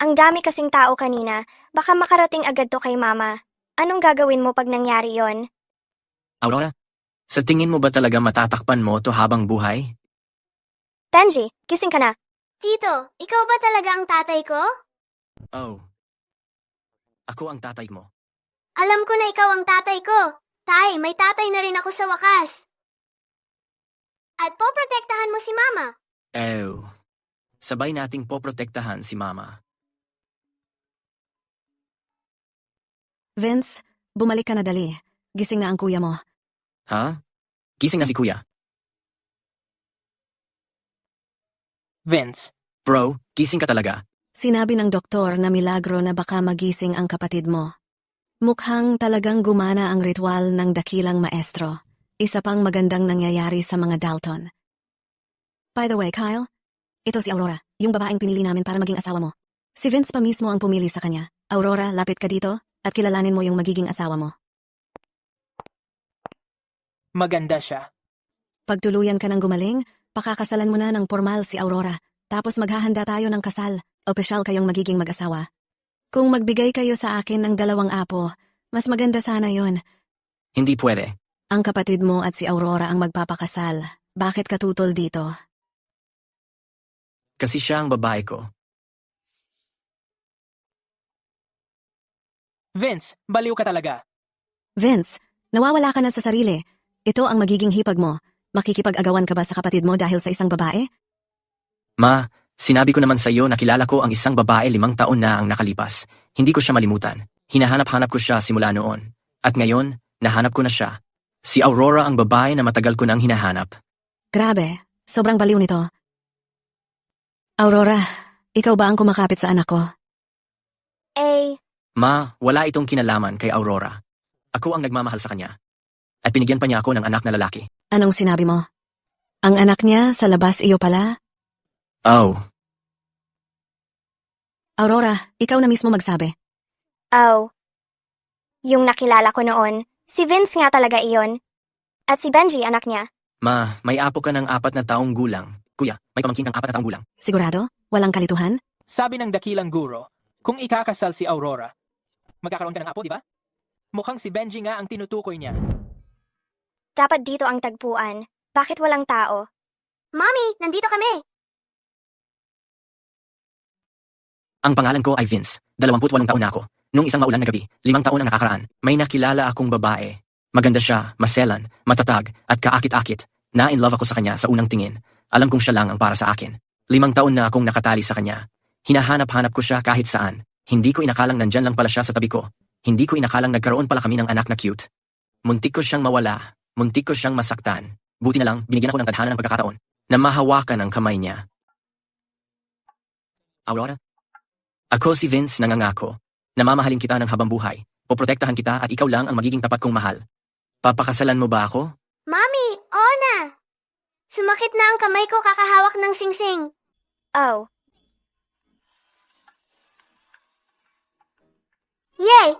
Ang dami kasing tao kanina, baka makarating agad to kay Mama. Anong gagawin mo pag nangyari yon? Aurora, sa tingin mo ba talaga matatakpan mo to habang buhay? Benji, gising ka na. Tito, ikaw ba talaga ang tatay ko? Oh. Ako ang tatay mo. Alam ko na ikaw ang tatay ko. Tay, may tatay na rin ako sa wakas. At poprotektahan mo si Mama. Oh. Sabay nating poprotektahan si Mama. Vince, bumalik ka na dali. gising na ang kuya mo. Ha? Gising na si kuya. Vince, Bro, gising ka talaga. Sinabi ng doktor na milagro na baka magising ang kapatid mo. Mukhang talagang gumana ang ritual ng dakilang maestro. Isa pang magandang nangyayari sa mga Dalton. By the way, Kyle, ito si Aurora, yung babaeng pinili namin para maging asawa mo. Si Vince pa mismo ang pumili sa kanya. Aurora, lapit ka dito at kilalanin mo yung magiging asawa mo. maganda siya. Pag tuluyan ka ng gumaling, pakakasalan mo na ng formal si Aurora. Tapos maghahanda tayo ng kasal. Opisyal kayong magiging mag-asawa. Kung magbigay kayo sa akin ng 2 apo, mas maganda sana yon. Hindi pwede. Ang kapatid mo at si Aurora ang magpapakasal. Bakit ka tutol dito? Kasi siya ang babae ko. Vince, baliw ka talaga. Vince, nawawala ka na sa sarili. Ito ang magiging hipag mo. Makikipag-agawan ka ba sa kapatid mo dahil sa isang babae? Ma, sinabi ko naman sa iyo na kilala ko ang isang babae 5 taon na ang nakalipas. Hindi ko siya malimutan. Hinahanap-hanap ko siya simula noon. At ngayon, nahanap ko na siya. Si Aurora ang babae na matagal ko nang hinahanap. Grabe, sobrang baliw nito. Aurora, ikaw ba ang kumakapit sa anak ko? Eh, Ma, wala itong kinalaman kay Aurora. Ako ang nagmamahal sa kanya. At binigyan pa niya ako ng anak na lalaki. Anong sinabi mo? Ang anak niya sa labas iyo pala? Oh, Aurora, ikaw na mismo magsabi. oh. Yung nakilala ko noon, si Vince nga talaga iyon. At si Benji, anak niya. ma, may apo ka ng 4 na taong gulang. Kuya, may pamangkin kang 4 na taong gulang. Sigurado? Walang kalituhan? Sabi ng dakilang guro, kung ikakasal si Aurora, magkakaroon ka ng apo, di ba? Mukhang si Benji nga ang tinutukoy niya. Dapat dito ang tagpuan. Bakit walang tao? Mommy, nandito kami. Ang pangalan ko ay Vince. 28 taon na ako. Nung isang maulan na gabi, 5 taon ang nakakaraan, may nakilala akong babae. Maganda siya, maselan, matatag, at kaakit-akit. Na-in love ako sa kanya sa unang tingin. Alam kong siya lang ang para sa akin. 5 taon na akong nakatali sa kanya. Hinahanap-hanap ko siya kahit saan. Hindi ko inakalang nandyan lang pala siya sa tabi ko. Hindi ko inakalang nagkaroon pala kami ng anak na cute. Muntik ko siyang mawala. Muntik ko siyang masaktan. Buti na lang, binigyan ako ng tadhana ng pagkakataon na mahawakan ang kamay niya. Aurora? Ako si Vince, nangangako. Namamahalin kita ng habang buhay. Poprotektahan kita at ikaw lang ang magiging tapat kong mahal. Papakasalan mo ba ako? Mommy, oo na. Sumakit na ang kamay ko kakahawak ng singsing. Oh, Yay!